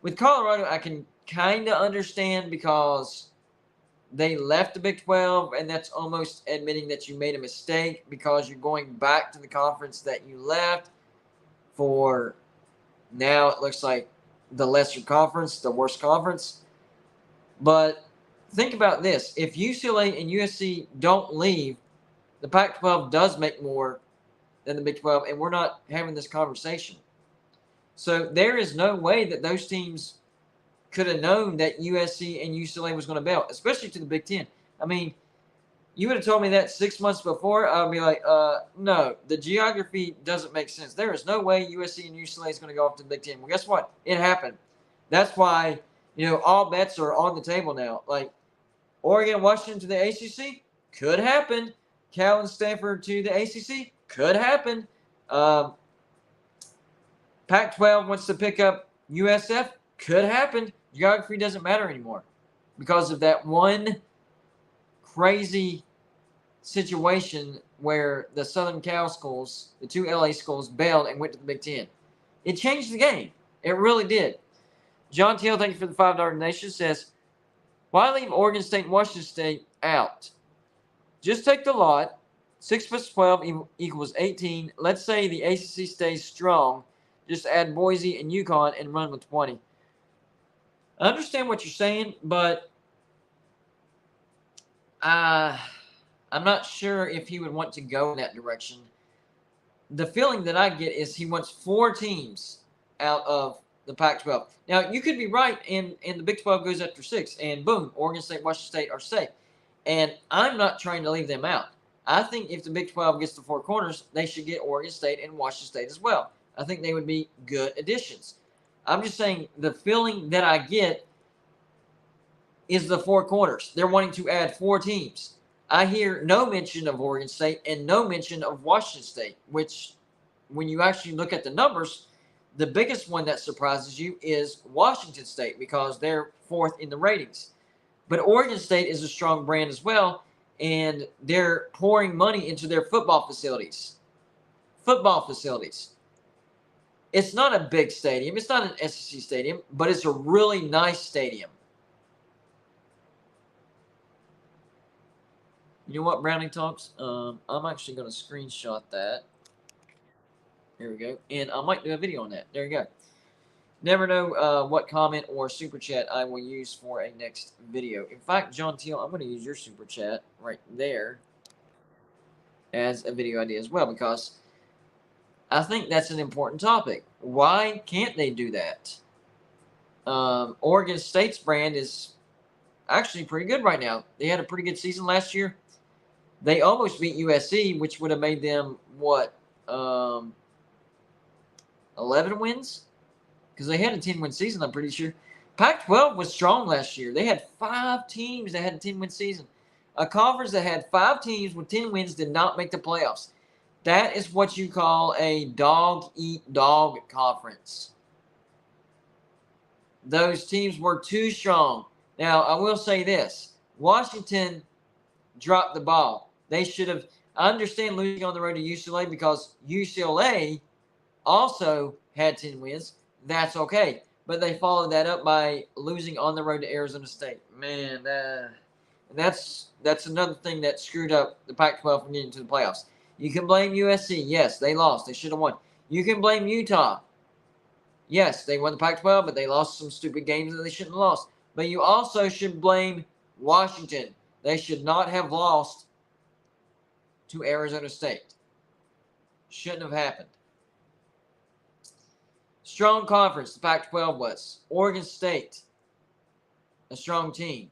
with Colorado, I can kind of understand because they left the Big 12, and that's almost admitting that you made a mistake because you're going back to the conference that you left for. Now it looks like the lesser conference, the worst conference. But think about this. If UCLA and USC don't leave, the Pac-12 does make more than the Big 12, and we're not having this conversation. So there is no way that those teams could have known that USC and UCLA was going to bail, especially to the Big Ten. I mean, you would have told me that 6 months before, I would be like, no, the geography doesn't make sense. There is no way USC and UCLA is going to go off to the Big Ten. Well, guess what? It happened. That's why, all bets are on the table now. Like, Oregon, Washington to the ACC? Could happen. Cal and Stanford to the ACC? Could happen. Pac-12 wants to pick up USF? Could happen. Geography doesn't matter anymore because of that one crazy situation where the Southern Cal schools, the two LA schools, bailed and went to the Big Ten. It changed the game. It really did. John Teal, thank you for the $5 donation, says, why leave Oregon State and Washington State out? Just take the lot. 6 plus 12 equals 18. Let's say the ACC stays strong. Just add Boise and UConn and run with 20. I understand what you're saying, but I'm not sure if he would want to go in that direction. The feeling that I get is he wants 4 teams out of the Pac-12. Now, you could be right, and the Big 12 goes after 6, and boom, Oregon State, Washington State are safe. And I'm not trying to leave them out. I think if the Big 12 gets to 4 corners, they should get Oregon State and Washington State as well. I think they would be good additions. I'm just saying the feeling that I get is the 4 corners. They're wanting to add 4 teams. I hear no mention of Oregon State and no mention of Washington State, which when you actually look at the numbers, the biggest one that surprises you is Washington State because they're 4th in the ratings. But Oregon State is a strong brand as well, and they're pouring money into their football facilities. It's not a big stadium. It's not an SEC stadium, but it's a really nice stadium. You know what, Brownie Talks? I'm actually going to screenshot that. There we go. And I might do a video on that. There you go. Never know what comment or super chat I will use for a next video. In fact, John Teal, I'm going to use your super chat right there as a video idea as well because I think that's an important topic. Why can't they do that? Oregon State's brand is actually pretty good right now. They had a pretty good season last year. They almost beat USC, which would have made them, 11 wins? Because they had a 10-win season, I'm pretty sure. Pac-12 was strong last year. They had 5 teams that had a 10-win season. A conference that had 5 teams with 10 wins did not make the playoffs. That is what you call a dog-eat-dog conference. Those teams were too strong. Now, I will say this. Washington dropped the ball. They should have. I understand losing on the road to UCLA because UCLA also had 10 wins. That's okay. But they followed that up by losing on the road to Arizona State. Man, that's another thing that screwed up the Pac-12 from getting to the playoffs. You can blame USC. Yes, they lost. They should have won. You can blame Utah. Yes, they won the Pac-12, but they lost some stupid games that they shouldn't have lost. But you also should blame Washington. They should not have lost to Arizona State. Shouldn't have happened. Strong conference, the Pac-12 was. Oregon State, a strong team.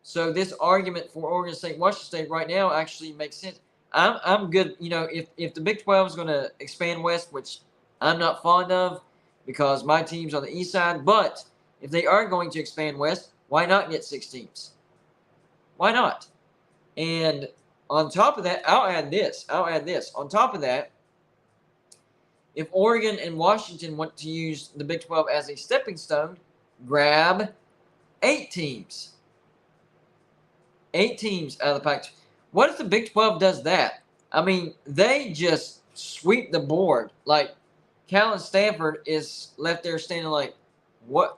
So this argument for Oregon State, Washington State right now actually makes sense. I'm good. You know, if the Big 12 is going to expand west, which I'm not fond of because my team's on the east side, but if they are going to expand west, why not get 6 teams? Why not? And on top of that, I'll add this. On top of that, if Oregon and Washington want to use the Big 12 as a stepping stone, grab 8 teams. 8 teams out of the Pac. What if the Big 12 does that? I mean, they just sweep the board. Like, Cal and Stanford is left there standing like, what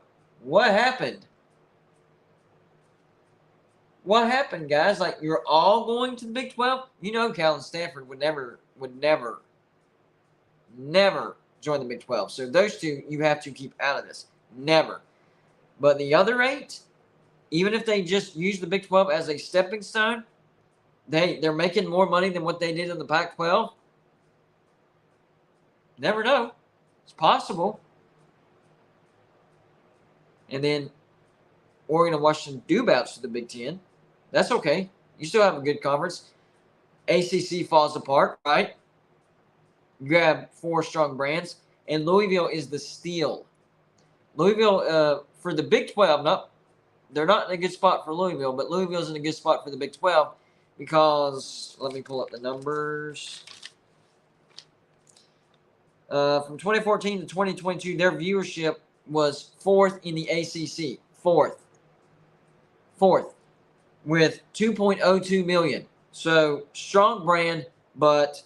happened? What happened, guys? Like, you're all going to the Big 12? You know Cal and Stanford would never join the Big 12. So those two you have to keep out of this. Never. But the other 8, even if they just use the Big 12 as a stepping stone, they're making more money than what they did in the Pac-12. Never know. It's possible. And then Oregon and Washington do bounce to the Big Ten. That's okay. You still have a good conference. ACC falls apart, right? You grab 4 strong brands. And Louisville is the steal. Louisville, for the Big 12, they're not in a good spot for Louisville, but Louisville's in a good spot for the Big 12 because, let me pull up the numbers. From 2014 to 2022, their viewership was 4th in the ACC. 4th. With 2.02 million. So, strong brand, but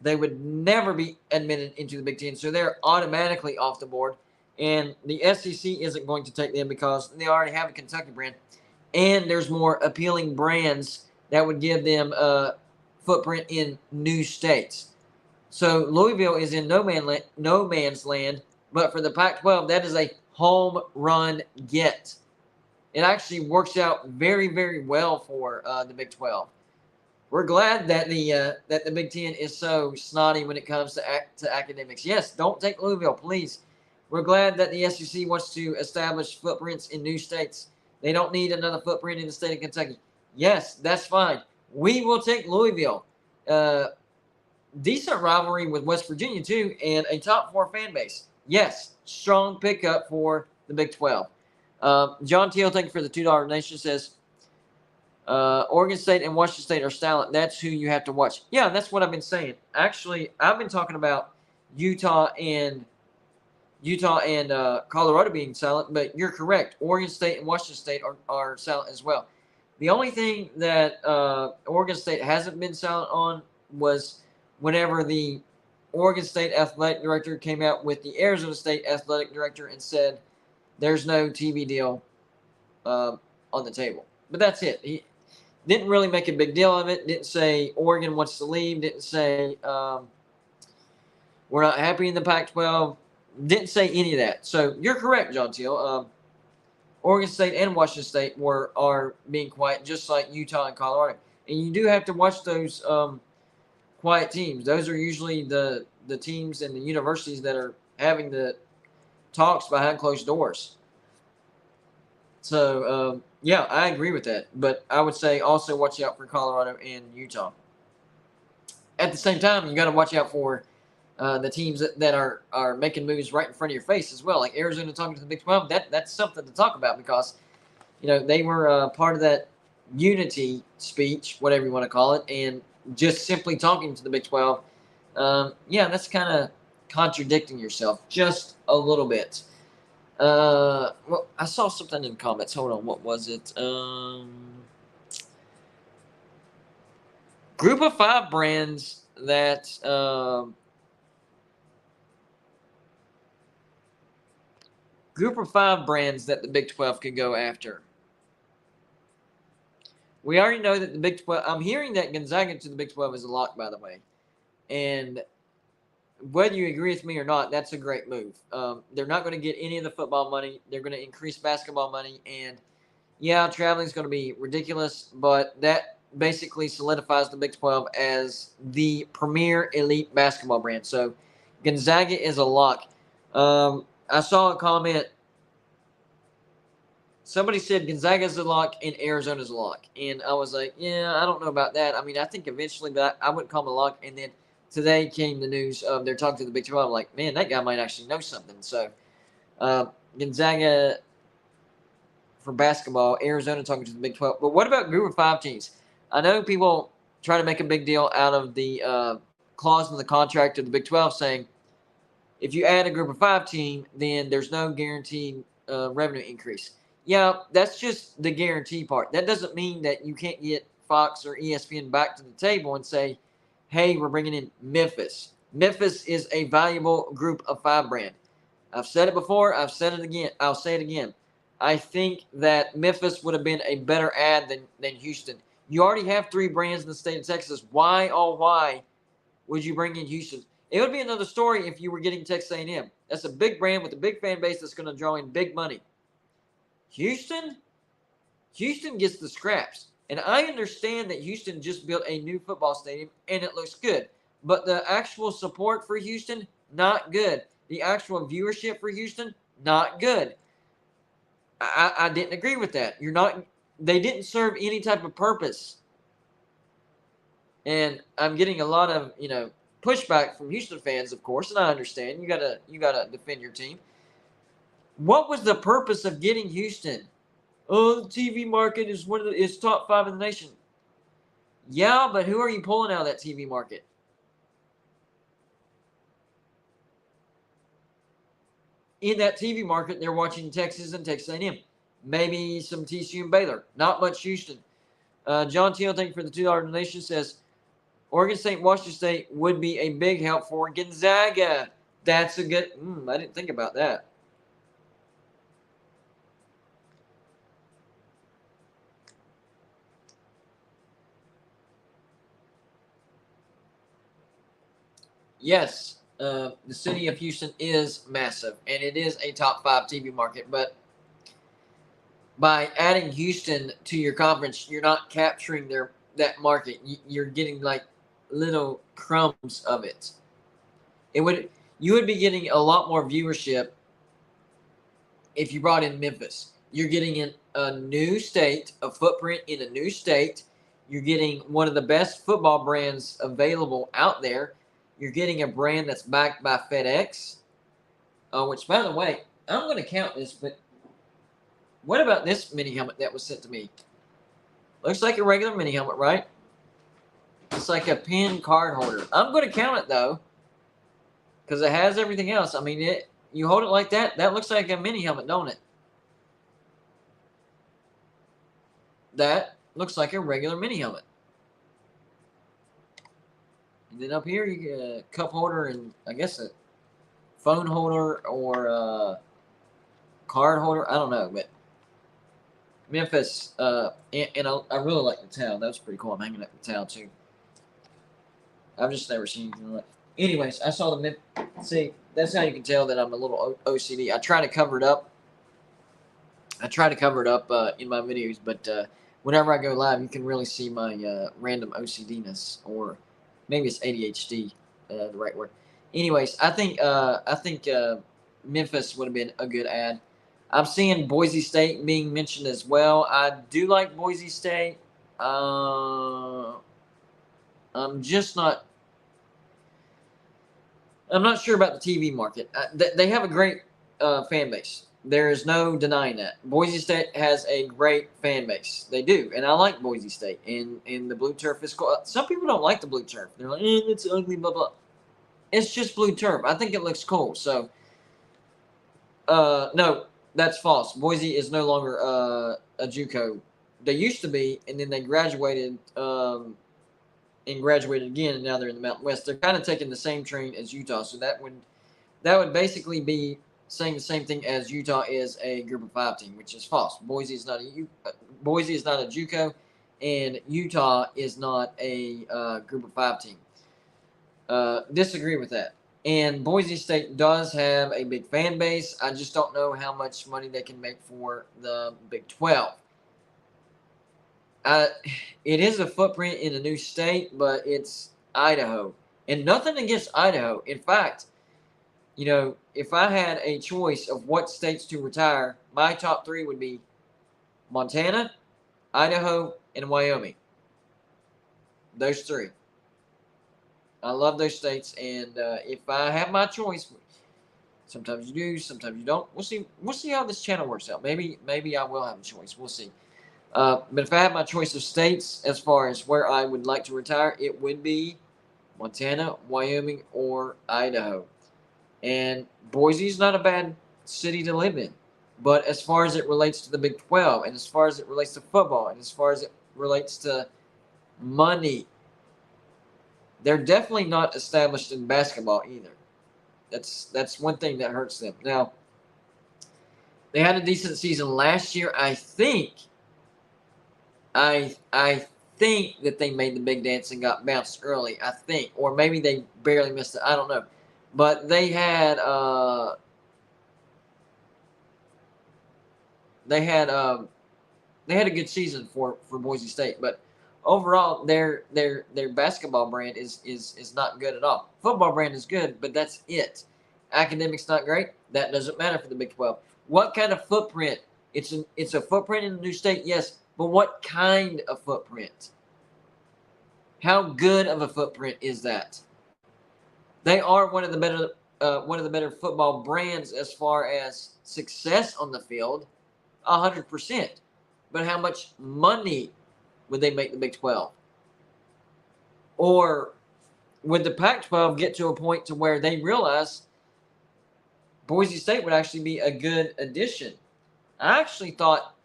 they would never be admitted into the Big Ten. So, they're automatically off the board. And the SEC isn't going to take them because they already have a Kentucky brand. And there's more appealing brands that would give them a footprint in new states. So Louisville is in no man's land. But for the Pac-12, that is a home run get. It actually works out very, very well for the Big 12. We're glad that the Big Ten is so snotty when it comes to academics. Yes, don't take Louisville, please. We're glad that the SEC wants to establish footprints in new states. They don't need another footprint in the state of Kentucky. Yes, that's fine. We will take Louisville. Decent rivalry with West Virginia, too, and a top 4 fan base. Yes, strong pickup for the Big 12. John Teal, thank you for the $2 donation, says, Oregon State and Washington State are silent. That's who you have to watch. Yeah, that's what I've been saying. Actually, I've been talking about Utah and Colorado being silent, but you're correct. Oregon State and Washington State are silent as well. The only thing that Oregon State hasn't been silent on was whenever the Oregon State athletic director came out with the Arizona State athletic director and said there's no TV deal on the table. But that's it. He didn't really make a big deal of it. Didn't say Oregon wants to leave. Didn't say we're not happy in the Pac-12. Didn't say any of that. So you're correct, John Teal. Oregon State and Washington State are being quiet, just like Utah and Colorado. And you do have to watch those quiet teams. Those are usually the teams and the universities that are having the talks behind closed doors. So, yeah, I agree with that. But I would say also watch out for Colorado and Utah. At the same time, you got to watch out for the teams that are making moves right in front of your face as well. Like Arizona talking to the Big 12, that's something to talk about because, they were part of that unity speech, whatever you want to call it, and just simply talking to the Big 12. Yeah, that's kind of contradicting yourself just a little bit. Well, I saw something in the comments. Hold on, what was it? Group of 5 brands that the Big 12 could go after. We already know that the Big 12. I'm hearing that Gonzaga to the Big 12 is a lock, by the way, and whether you agree with me or not, that's a great move. They're not going to get any of the football money. They're going to increase basketball money. And, yeah, traveling is going to be ridiculous, but that basically solidifies the Big 12 as the premier elite basketball brand. So, Gonzaga is a lock. I saw a comment somebody said Gonzaga's a lock and Arizona's a lock. And I was like, yeah, I don't know about that. I mean, I think eventually, but I wouldn't call them a lock. And then today came the news of they're talking to the Big 12. I'm like, man, that guy might actually know something. So Gonzaga for basketball, Arizona talking to the Big 12. But what about group of 5 teams? I know people try to make a big deal out of the clause in the contract of the Big 12 saying if you add a group of 5 team, then there's no guaranteed revenue increase. Yeah, that's just the guarantee part. That doesn't mean that you can't get Fox or ESPN back to the table and say, hey, we're bringing in Memphis. Memphis is a valuable group of 5 brand. I've said it before. I've said it again. I'll say it again. I think that Memphis would have been a better ad than Houston. You already have 3 brands in the state of Texas. Why, oh, why would you bring in Houston? It would be another story if you were getting Texas A&M. That's a big brand with a big fan base that's going to draw in big money. Houston gets the scraps. And I understand that Houston just built a new football stadium, and it looks good. But the actual support for Houston, not good. The actual viewership for Houston, not good. I didn't agree with that. They didn't serve any type of purpose. And I'm getting a lot of, pushback from Houston fans, of course, and I understand. You gotta defend your team. What was the purpose of getting Houston? Oh, the TV market is top 5 in the nation. Yeah, but who are you pulling out of that TV market? In that TV market, they're watching Texas and Texas A&M. Maybe some TCU and Baylor. Not much Houston. John Teal, thank you for the $2 donation, says Oregon State, Washington State would be a big help for Gonzaga. That's a good. I didn't think about that. Yes, the city of Houston is massive, and it is a top 5 TV market. But by adding Houston to your conference, you're not capturing that market. You're getting like little crumbs of it. You would be getting a lot more viewership if you brought in Memphis. You're getting in a new state, a footprint in a new state. You're getting one of the best football brands available out there. You're getting a brand that's backed by FedEx, which, by the way, I'm going to count this, but what about this mini helmet that was sent to me? Looks like a regular mini helmet, right? It's like a pin card holder. I'm going to count it, though, because it has everything else. I mean, you hold it like that, that looks like a mini helmet, don't it? That looks like a regular mini helmet. And then up here, you get a cup holder and I guess a phone holder or a card holder. I don't know, but Memphis, and I really like the towel. That was pretty cool. I'm hanging up the towel too. I've just never seen anything like that. Anyways, I saw the see. That's how you can tell that I'm a little OCD. I try to cover it up. In my videos, but whenever I go live, you can really see my random OCDness, or maybe it's ADHD, the right word. Anyways, I think Memphis would have been a good ad. I'm seeing Boise State being mentioned as well. I do like Boise State. I'm not sure about the TV market. They have a great fan base. There is no denying that. Boise State has a great fan base. They do. And I like Boise State. And the blue turf is cool. Some people don't like the blue turf. They're like, it's ugly, blah, blah. It's just blue turf. I think it looks cool. So, no, that's false. Boise is no longer a JUCO. They used to be, and then they graduated and graduated again, and now they're in the Mountain West. They're kind of taking the same train as Utah. So that would basically be saying the same thing as Utah is a group of 5 team, which is false. Boise is not a JUCO, and Utah is not a group of 5 team. Disagree with that. And Boise State does have a big fan base. I just don't know how much money they can make for the Big 12. It is a footprint in a new state, but it's Idaho. And nothing against Idaho. In fact, if I had a choice of what states to retire, my top 3 would be Montana, Idaho, and Wyoming. Those three. I love those states, and if I have my choice, sometimes you do, sometimes you don't. We'll see. We'll see how this channel works out. Maybe I will have a choice. We'll see. But if I had my choice of states as far as where I would like to retire, it would be Montana, Wyoming, or Idaho. And Boise's not a bad city to live in. But as far as it relates to the Big 12, and as far as it relates to football, and as far as it relates to money, they're definitely not established in basketball either. That's one thing that hurts them. Now, they had a decent season last year. I think that they made the big dance and got bounced early. I think, or maybe they barely missed it. I don't know, but they had a good season for Boise State. But overall, their basketball brand is not good at all. Football brand is good, but that's it. Academics not great. That doesn't matter for the Big 12. What kind of footprint? It's a footprint in a new state, yes, but what kind of footprint? How good of a footprint is that? They are one of the better football brands as far as success on the field, 100%. But how much money would they make the Big 12? Or would the Pac-12 get to a point to where they realize Boise State would actually be a good addition? I actually thought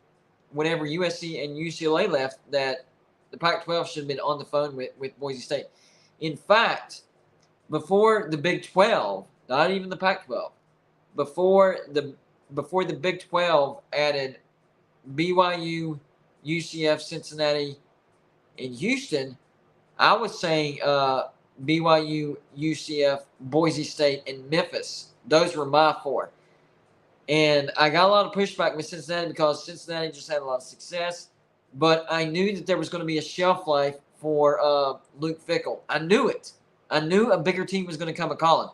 whenever USC and UCLA left that the Pac-12 should have been on the phone with Boise State. In fact, before the Big 12, not even the Pac-12, before the Big 12 added BYU, UCF, Cincinnati, and Houston, I was saying BYU, UCF, Boise State, and Memphis. Those were my four. And I got a lot of pushback with Cincinnati because Cincinnati just had a lot of success. But I knew that there was going to be a shelf life for Luke Fickell. I knew it. I knew a bigger team was going to come a-calling.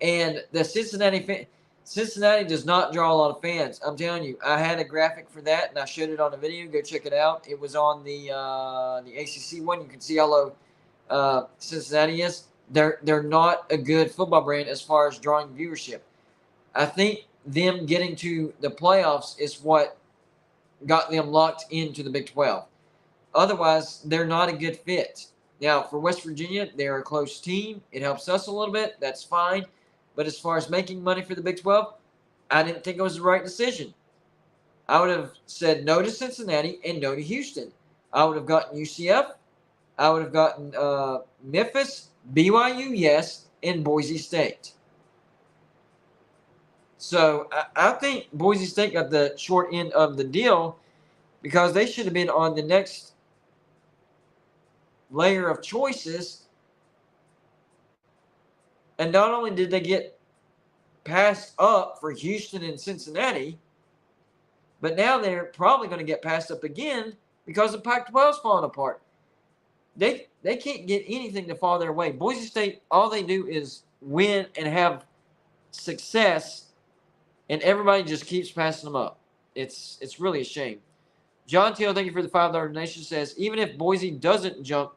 And the Cincinnati does not draw a lot of fans. I'm telling you, I had a graphic for that, and I showed it on a video. Go check it out. It was on the ACC one. You can see how low Cincinnati is. They're not a good football brand as far as drawing viewership. I think them getting to the playoffs is what got them locked into the Big 12. Otherwise, they're not a good fit. Now, for West Virginia, they're a close team. It helps us a little bit. That's fine. But as far as making money for the Big 12, I didn't think it was the right decision. I would have said no to Cincinnati and no to Houston. I would have gotten UCF. I would have gotten Memphis, BYU, yes, and Boise State. So I think Boise State got the short end of the deal because they should have been on the next layer of choices. And not only did they get passed up for Houston and Cincinnati, but now they're probably going to get passed up again because the Pac-12's falling apart. They can't get anything to fall their way. Boise State, all they do is win and have success, and everybody just keeps passing them up. It's really a shame. John Teal, thank you for the $5 donation, says, even if Boise doesn't jump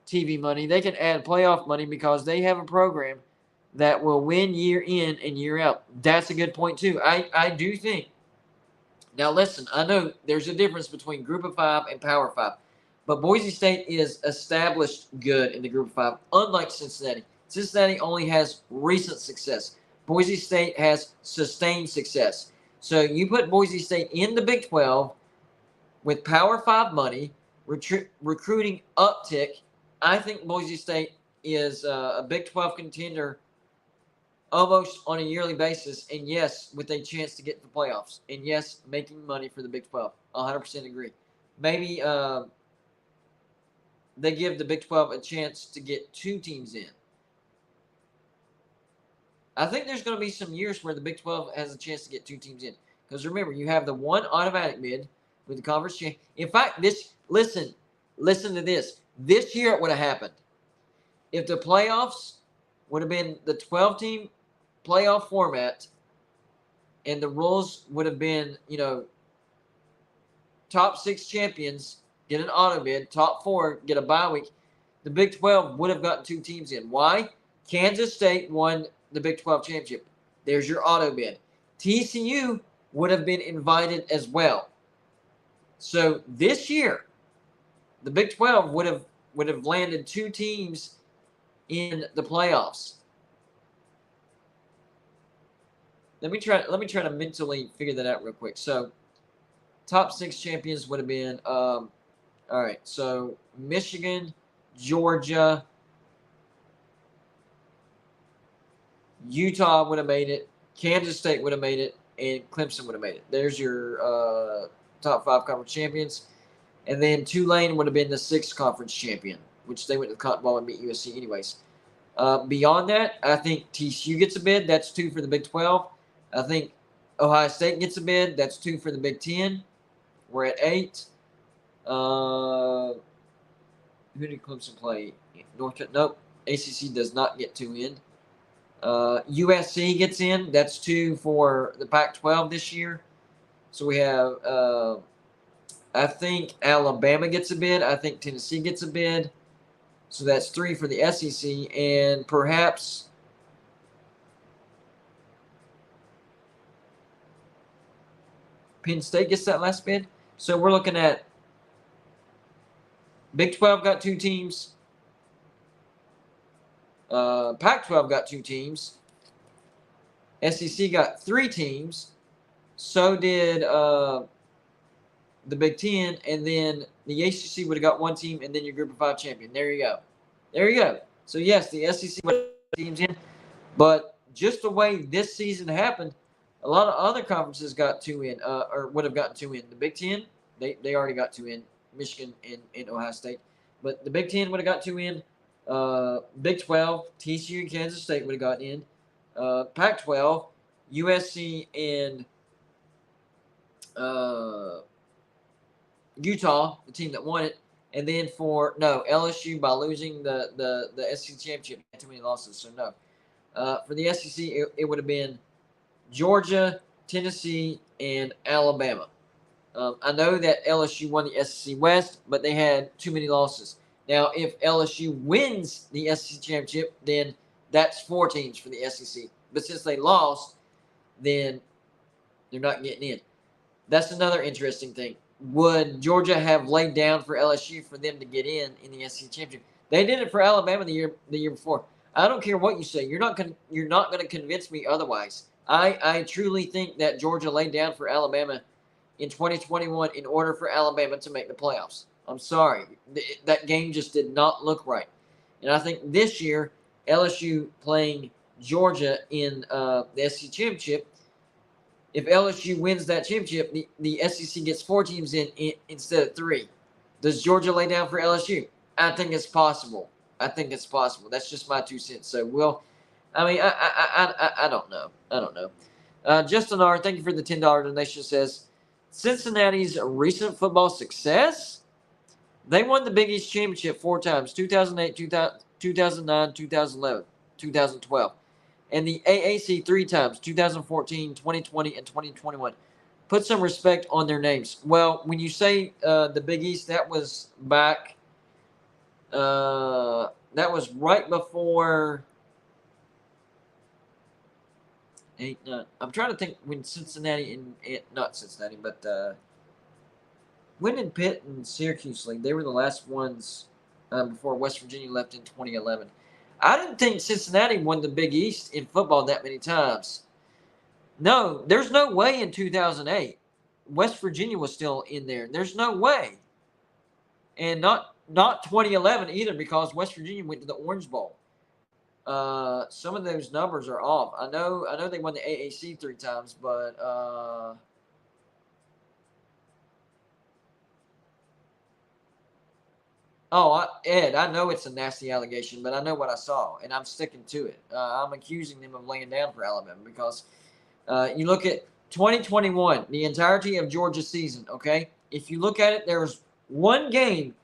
TV money, they can add playoff money because they have a program that will win year in and year out. That's a good point, too. I do think. Now, listen, I know there's a difference between Group of Five and Power Five, but Boise State is established good in the Group of Five, unlike Cincinnati. Cincinnati only has recent success. Boise State has sustained success. So you put Boise State in the Big 12 with Power 5 money, recruiting uptick. I think Boise State is a Big 12 contender almost on a yearly basis. And yes, with a chance to get to the playoffs. And yes, making money for the Big 12. 100% agree. Maybe they give the Big 12 a chance to get 2 teams in. I think there's going to be some years where the Big 12 has a chance to get 2 teams in. Because remember, you have the one automatic bid with the conference champ. In fact, listen to this. This year it would have happened. If the playoffs would have been the 12-team playoff format and the rules would have been, top 6 champions get an auto bid, top 4 get a bye week, the Big 12 would have gotten 2 teams in. Why? Kansas State won the Big 12 championship. There's your auto bid. TCU would have been invited as well. So this year, the Big 12 would have landed 2 teams in the playoffs. Let me try to mentally figure that out real quick. So, top 6 champions would have been all right. So Michigan, Georgia, Utah would have made it. Kansas State would have made it, and Clemson would have made it. There's your top 5 conference champions. And then Tulane would have been the 6th conference champion, which they went to the Cotton Bowl and beat USC anyways. Beyond that, I think TCU gets a bid. That's 2 for the Big 12. I think Ohio State gets a bid. That's 2 for the Big 10. We're at 8. Who did Clemson play? Nope. ACC does not get 2 in. USC gets in. That's 2 for the Pac-12 this year. So we have, I think Alabama gets a bid. I think Tennessee gets a bid. So that's 3 for the SEC. And perhaps Penn State gets that last bid. So we're looking at Big 12 got 2 teams. Pac-12 got 2 teams. SEC got 3 teams. So did the Big 10. And then the ACC would have got 1 team, and then your Group of 5 champion. There you go. There you go. So, yes, the SEC would have teams in. But just the way this season happened, a lot of other conferences got 2 in, or would have gotten 2 in. The Big 10, they already got 2 in, Michigan and Ohio State. But the Big 10 would have got 2 in. Big 12, TCU and Kansas State would have gotten in. Pac-12, USC and Utah, the team that won it. And then LSU by losing the SEC championship had too many losses, so no. For the SEC, it would have been Georgia, Tennessee, and Alabama. I know that LSU won the SEC West, but they had too many losses. Now, if LSU wins the SEC championship, then that's 4 teams for the SEC. But since they lost, then they're not getting in. That's another interesting thing. Would Georgia have laid down for LSU for them to get in the SEC championship? They did it for Alabama the year before. I don't care what you say. You're not going to convince me otherwise. I truly think that Georgia laid down for Alabama in 2021 in order for Alabama to make the playoffs. I'm sorry. That game just did not look right. And I think this year, LSU playing Georgia in the SEC championship, if LSU wins that championship, the SEC gets 4 teams in instead of 3. Does Georgia lay down for LSU? I think it's possible. That's just my 2 cents. So I don't know. Justin R., thank you for the $10 donation, says, Cincinnati's recent football success? They won the Big East championship 4 times, 2008, 2009, 2011, 2012. And the AAC 3 times, 2014, 2020, and 2021. Put some respect on their names. Well, when you say the Big East, that was back, that was right before, I'm trying to think when Cincinnati not Cincinnati, but when did Pitt and Syracuse league? They were the last ones before West Virginia left in 2011. I didn't think Cincinnati won the Big East in football that many times. No, there's no way in 2008. West Virginia was still in there. There's no way. And not 2011 either, because West Virginia went to the Orange Bowl. Some of those numbers are off. I know they won the AAC 3 times, but Ed, I know it's a nasty allegation, but I know what I saw, and I'm sticking to it. I'm accusing them of laying down for Alabama because you look at 2021, the entirety of Georgia's season, okay? If you look at it, there was 1 game.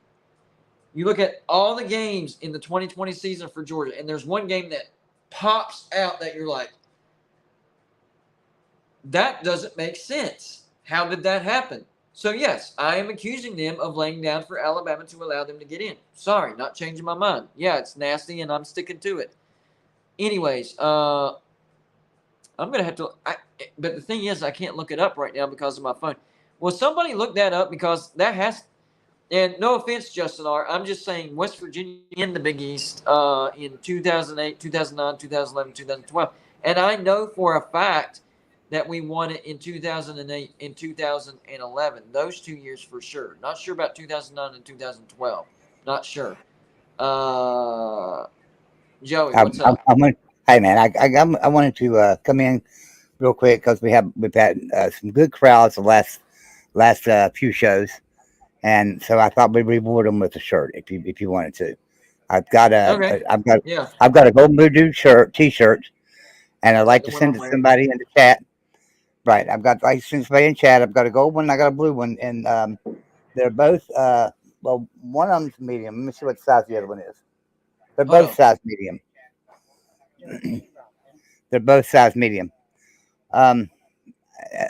You look at all the games in the 2020 season for Georgia, and there's 1 game that pops out that you're like, that doesn't make sense. How did that happen? So yes, I am accusing them of laying down for Alabama to allow them to get in. Sorry, not changing my mind. Yeah, it's nasty, and I'm sticking to it. Anyways, I'm gonna have to. But the thing is, I can't look it up right now because of my phone. Will somebody look that up, because that has. And no offense, Justin R. I'm just saying West Virginia in the Big East in 2008, 2009, 2011, 2012. And I know for a fact that we won it in 2008 and 2011. Those 2 years for sure. Not sure about 2009 and 2012. Not sure. Uh, Joey, what's up? Hey man, I wanted to come in real quick because we've had some good crowds the last few shows, and so I thought we'd reward them with a shirt if you wanted to. I've got Okay. Yeah. I've got a Golden Voodoo T-shirt, and I'd Is that like the to one send I'm it to wearing? somebody in the chat. Right, I've got like send somebody in chat. I've got a gold one, I got a blue one, and they're both well, one of them's medium. Let me see what size the other one is. They're Hold both on. size medium. They're both size medium. Um,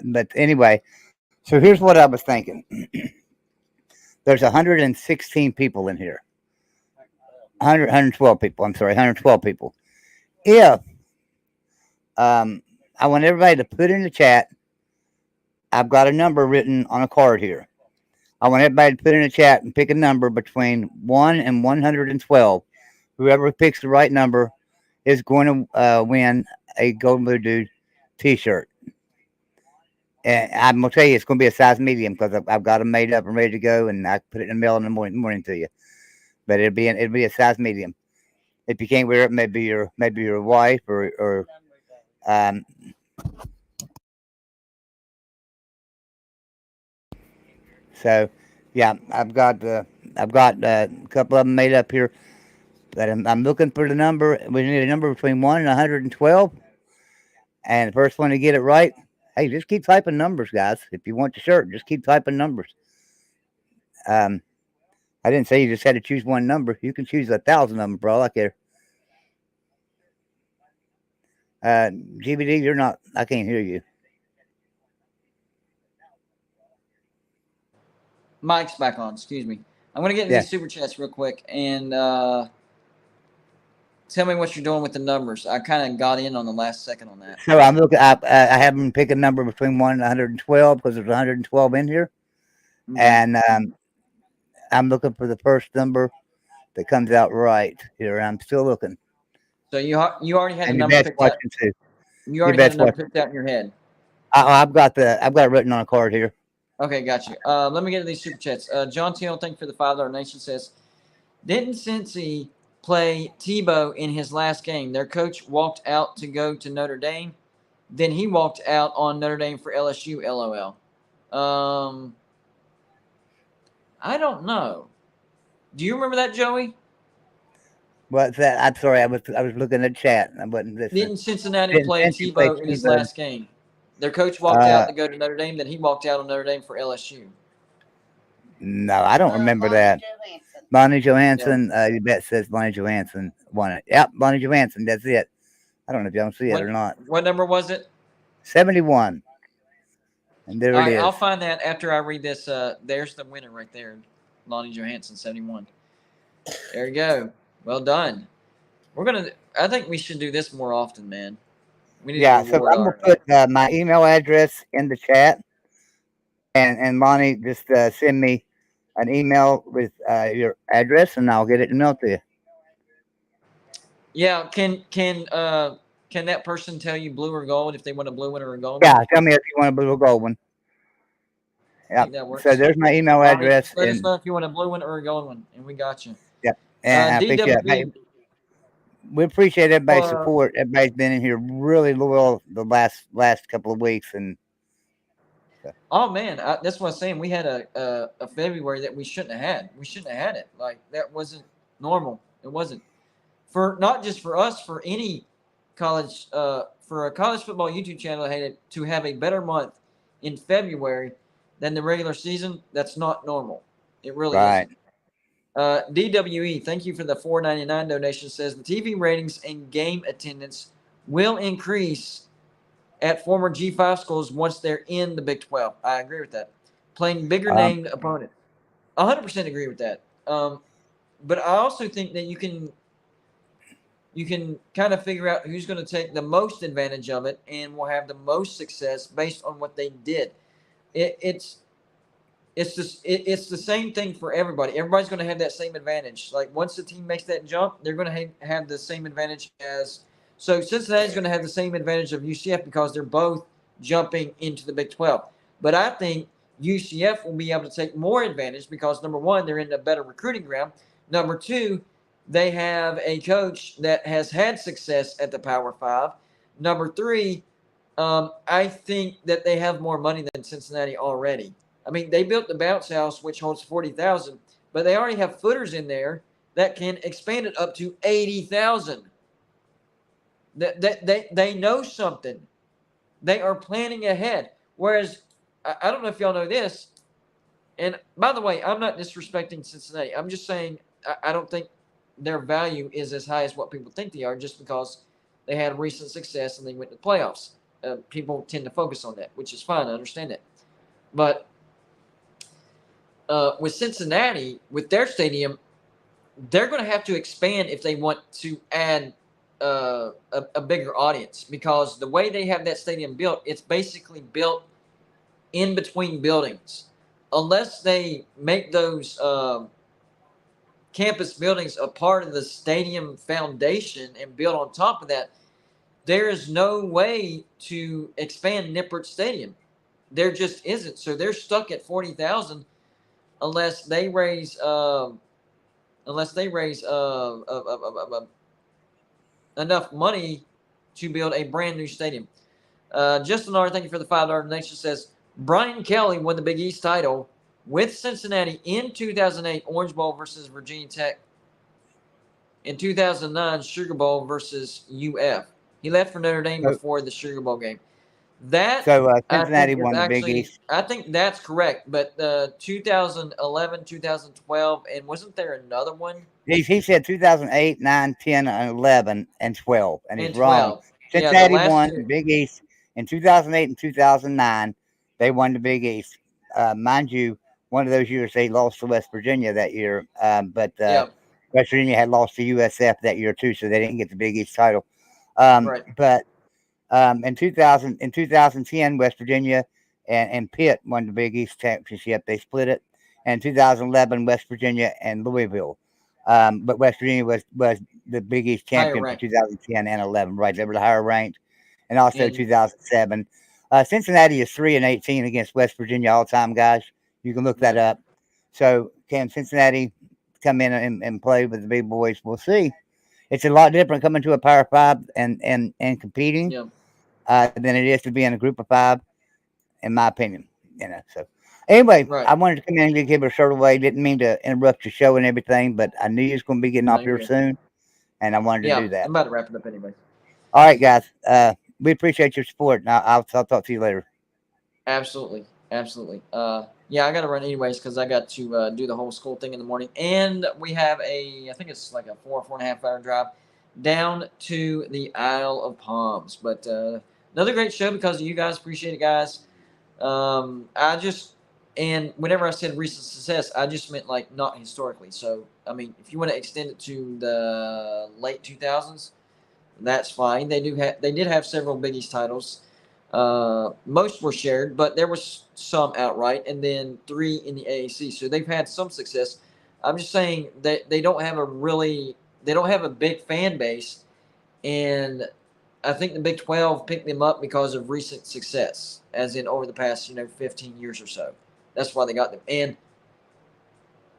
but anyway, so here's what I was thinking. There's 116 people in here. 112 people. I'm sorry, 112 people. If I want everybody to put in the chat, I've got a number written on a card here. I want everybody to put in the chat and pick a number between 1 and 112. Whoever picks the right number is going to win a Golden Blue Dude T-shirt. And I'm gonna tell you, it's gonna be a size medium because I've got them made up and ready to go, and I put it in the mail in the morning to you. But it'll be a size medium. If you can't wear it, maybe your wife or um. So, yeah, I've got a couple of them made up here. But I'm looking for the number. We need a number between 1 and 112. And the first one to get it right, hey, just keep typing numbers, guys. If you want the shirt, just keep typing numbers. Um, I didn't say you just had to choose one number. You can choose 1,000 of them, bro. I care. GBD, you're not. I can't hear you. Mike's back on. Excuse me. I'm gonna get into Yeah. these super chats real quick and tell me what you're doing with the numbers. I kind of got in on the last second on that. So I'm looking. I have them pick a number between 1 and 112 because there's 112 in here, Okay. and I'm looking for the first number that comes out right here. I'm still looking. So you already had the And your number best picked out. watching too. You Your already had a best number watching. picked out in your head. I've got it written on a card here. Okay, got you. Let me get to these super chats. John Teal, thank you for the $5 nation, says, didn't Cincy play Tebow in his last game? Their coach walked out to go to Notre Dame. Then he walked out on Notre Dame for LSU. LOL. I don't know. Do you remember that, Joey? What's that? I'm sorry. I was looking at chat. I wasn't listening. Didn't Cincinnati Didn't play Cincy play Tebow in his Tebow? last game? Their coach walked out Uh, to go to Notre Dame. Then he walked out on Notre Dame for LSU. no, I don't remember that. Bonnie Johansson. You bet says Bonnie Johansson won it. Yep, Bonnie Johansson. That's it. I don't know if y'all see it or What not. what number was it? 71, and there All it right, I'll is. find that after I read this. There's the winner right there, Lonnie Johansson, 71. There you go. Well done. We're gonna. I think we should do this more often, man. We need to Yeah, so reward I'm gonna our. put my email address in the chat, and Bonnie just send me an email with your address, and I'll get it mailed to you. Yeah, can that person tell you blue or gold if they want a blue one or a gold one? Yeah, tell me if you want a blue or gold one. I Yep. think that So works. there's my email Bonnie, address, just let us and know if you want a blue one or a gold one, and we got you. yep, and I appreciate it. Hey, DWB. we appreciate everybody's Uh, support. Everybody's been in here really loyal the last couple of weeks, and so, oh man, that's what I'm saying. We had a February that we shouldn't have had. We shouldn't have had it. Like that wasn't normal. It wasn't for not just for us, for any college, for a college football YouTube channel to have a better month in February than the regular season. That's not normal. It really right. isn't. DWE, thank you for the $4.99 donation. Says the TV ratings and game attendance will increase at former G5 schools once they're in the Big 12. I agree with that. playing bigger Um, named opponents. 100% agree with that. But I also think that you can kind of figure out who's going to take the most advantage of it and will have the most success based on what they did. It's it's the same thing for everybody. Everybody's going to have that same advantage. Like once the team makes that jump, they're going to have the same advantage as. So Cincinnati's going to have the same advantage of UCF because they're both jumping into the Big 12. But I think UCF will be able to take more advantage because number one, they're in a better recruiting ground. Number two, they have a coach that has had success at the Power Five. Number three, I think that they have more money than Cincinnati already. I mean, they built the bounce house, which holds 40,000, but they already have footers in there that can expand it up to 80,000. They know something. They are planning ahead. Whereas, I don't know if y'all know this, and by the way, I'm not disrespecting Cincinnati. I'm just saying I don't think their value is as high as what people think they are just because they had recent success and they went to the playoffs. People tend to focus on that, which is fine. I understand that. But with Cincinnati, with their stadium, they're going to have to expand if they want to add a bigger audience because the way they have that stadium built, it's basically built in between buildings. Unless they make those campus buildings a part of the stadium foundation and build on top of that, there is no way to expand Nippert Stadium. There just isn't. So they're stuck at 40,000 unless they raise enough money to build a brand new stadium. Justin R, thank you for the $5 donation. Says Brian Kelly won the Big East title with Cincinnati in 2008 Orange Bowl versus Virginia Tech. In 2009 Sugar Bowl versus UF. He left for Notre Dame before the Sugar Bowl game. That Cincinnati won the Big East. I think that's correct. But 2011, 2012, and wasn't there another one? He said 2008, 9, 10, 11, and 12, and he's wrong. Cincinnati won the Big East in 2008 and 2009. They won the Big East. Mind you, one of those years they lost to West Virginia that year, but West Virginia had lost to USF that year too, so they didn't get the Big East title. But in 2010, West Virginia and Pitt won the Big East championship. They split it. And 2011, West Virginia and Louisville. But West Virginia was the Big East champion for 2010 and 11, right? They were the higher ranked. And also 2007. Cincinnati is 3-18 against West Virginia all time, guys. You can look that up. So can Cincinnati come in and play with the big boys? We'll see. It's a lot different coming to a Power Five and competing than it is to be in a Group of Five, in my opinion. So anyway, I wanted to come in and give a short away. Didn't mean to interrupt your show and everything, but I knew you was going to be getting off here soon, and I wanted to do that. I'm about to wrap it up anyway. All right, guys. We appreciate your support. And I'll talk to you later. Absolutely. I got to run anyways because I got to do the whole school thing in the morning, and we have I think it's like a 4.5 hour drive down to the Isle of Palms. But another great show because of you guys. Appreciate it, guys. And whenever I said recent success, I just meant like not historically. So, I mean, if you want to extend it to the late 2000s, that's fine. They did have several Big East titles. Most were shared, but there was some outright, and then 3 in the AAC. So they've had some success. I'm just saying that they don't have a big fan base, and I think the Big 12 picked them up because of recent success, as in over the past 15 years or so. That's why they got them. And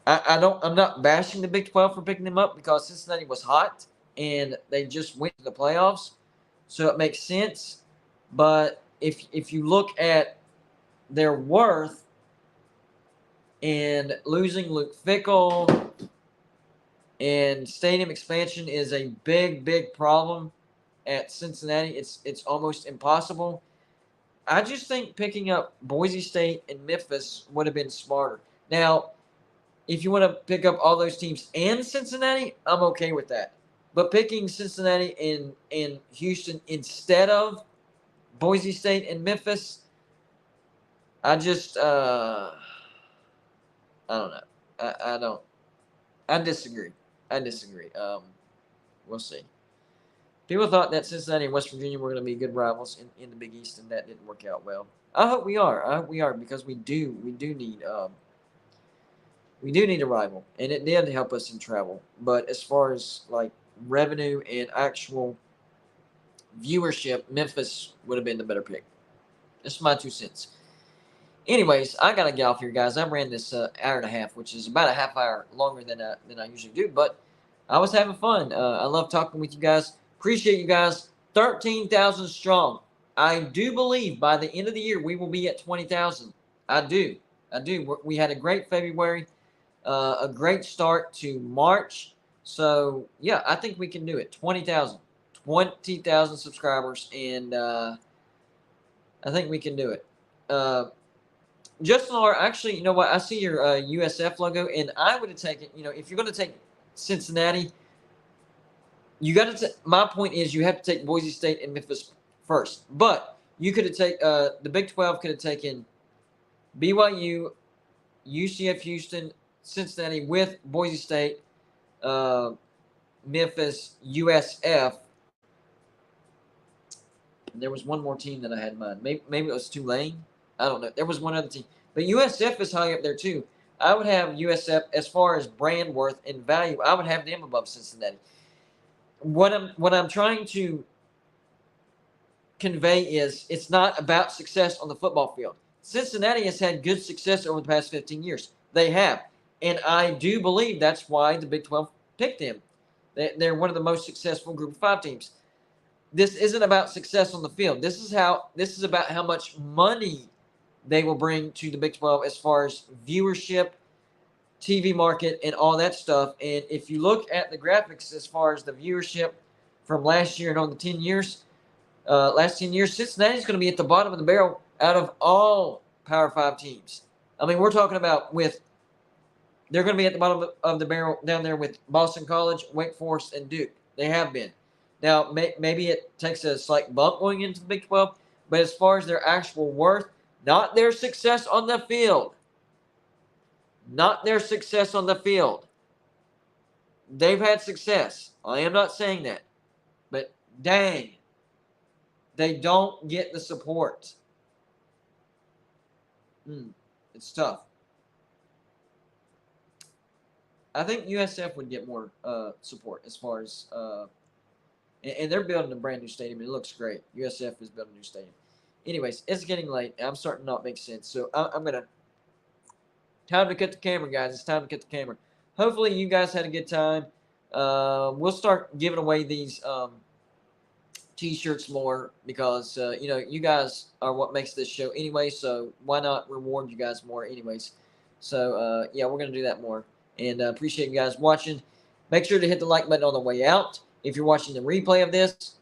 I'm not bashing the Big 12 for picking them up because Cincinnati was hot and they just went to the playoffs, so it makes sense. But if you look at their worth and losing Luke Fickell and stadium expansion is a big problem at Cincinnati. It's almost impossible. I just think picking up Boise State and Memphis would have been smarter. Now, if you want to pick up all those teams and Cincinnati, I'm okay with that. But picking Cincinnati and Houston instead of Boise State and Memphis, I just I don't know. I don't. I disagree. I disagree. We'll see. People thought that Cincinnati and West Virginia were going to be good rivals in the Big East, and that didn't work out well. I hope we are. I hope we are, because we do need a rival, and it did help us in travel. But as far as like revenue and actual viewership, Memphis would have been the better pick. That's my 2 cents. Anyways, I gotta get off here, guys. I ran this hour and a half, which is about a half hour longer than I usually do. But I was having fun. I love talking with you guys. Appreciate you guys. 13,000 strong. I do believe by the end of the year we will be at 20,000. I do. We had a great February, a great start to March. So yeah, I think we can do it. 20,000 subscribers, and I think we can do it. Justin R, actually, you know what? I see your USF logo, and I would have taken, if you're going to take Cincinnati, you got to. My point is, you have to take Boise State and Memphis first. But you could have taken the Big 12 could have taken BYU, UCF, Houston, Cincinnati with Boise State, Memphis, USF. There was one more team that I had in mind. Maybe it was Tulane. I don't know. There was one other team. But USF is high up there too. I would have USF as far as brand worth and value. I would have them above Cincinnati. What I'm trying to convey is it's not about success on the football field. Cincinnati has had good success over the past 15 years. They have. And I do believe that's why the Big 12 picked them. They're one of the most successful Group of 5 teams. This isn't about success on the field. This is about how much money they will bring to the Big 12 as far as viewership, TV market, and all that stuff. And if you look at the graphics as far as the viewership from last year and on the 10 years, Cincinnati's going to be at the bottom of the barrel out of all Power 5 teams. I mean, we're talking about they're going to be at the bottom of the barrel down there with Boston College, Wake Forest, and Duke. They have been. Now, maybe it takes a slight bump going into the Big 12, but as far as their actual worth, not their success on the field. Not their success on the field. They've had success. I am not saying that. But dang, they don't get the support. It's tough. I think USF would get more support as far as and they're building a brand new stadium, and it looks great. USF is building a new stadium. Anyways, it's getting late. I'm starting to not make sense. So I'm going to time to cut the camera, guys. It's time to cut the camera. Hopefully you guys had a good time. We'll start giving away these T-shirts more because, you guys are what makes this show anyway. So why not reward you guys more anyways? So, yeah, we're going to do that more. And appreciate you guys watching. Make sure to hit the like button on the way out. If you're watching the replay of this,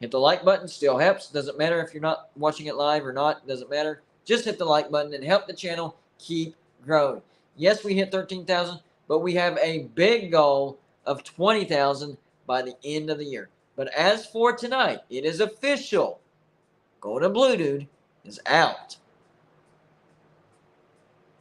hit the like button. Still helps. Doesn't matter if you're not watching it live or not. Doesn't matter. Just hit the like button and help the channel keep growing. Yes, we hit 13,000, but we have a big goal of 20,000 by the end of the year. But as for tonight, it is official. Golden Blue Dude is out.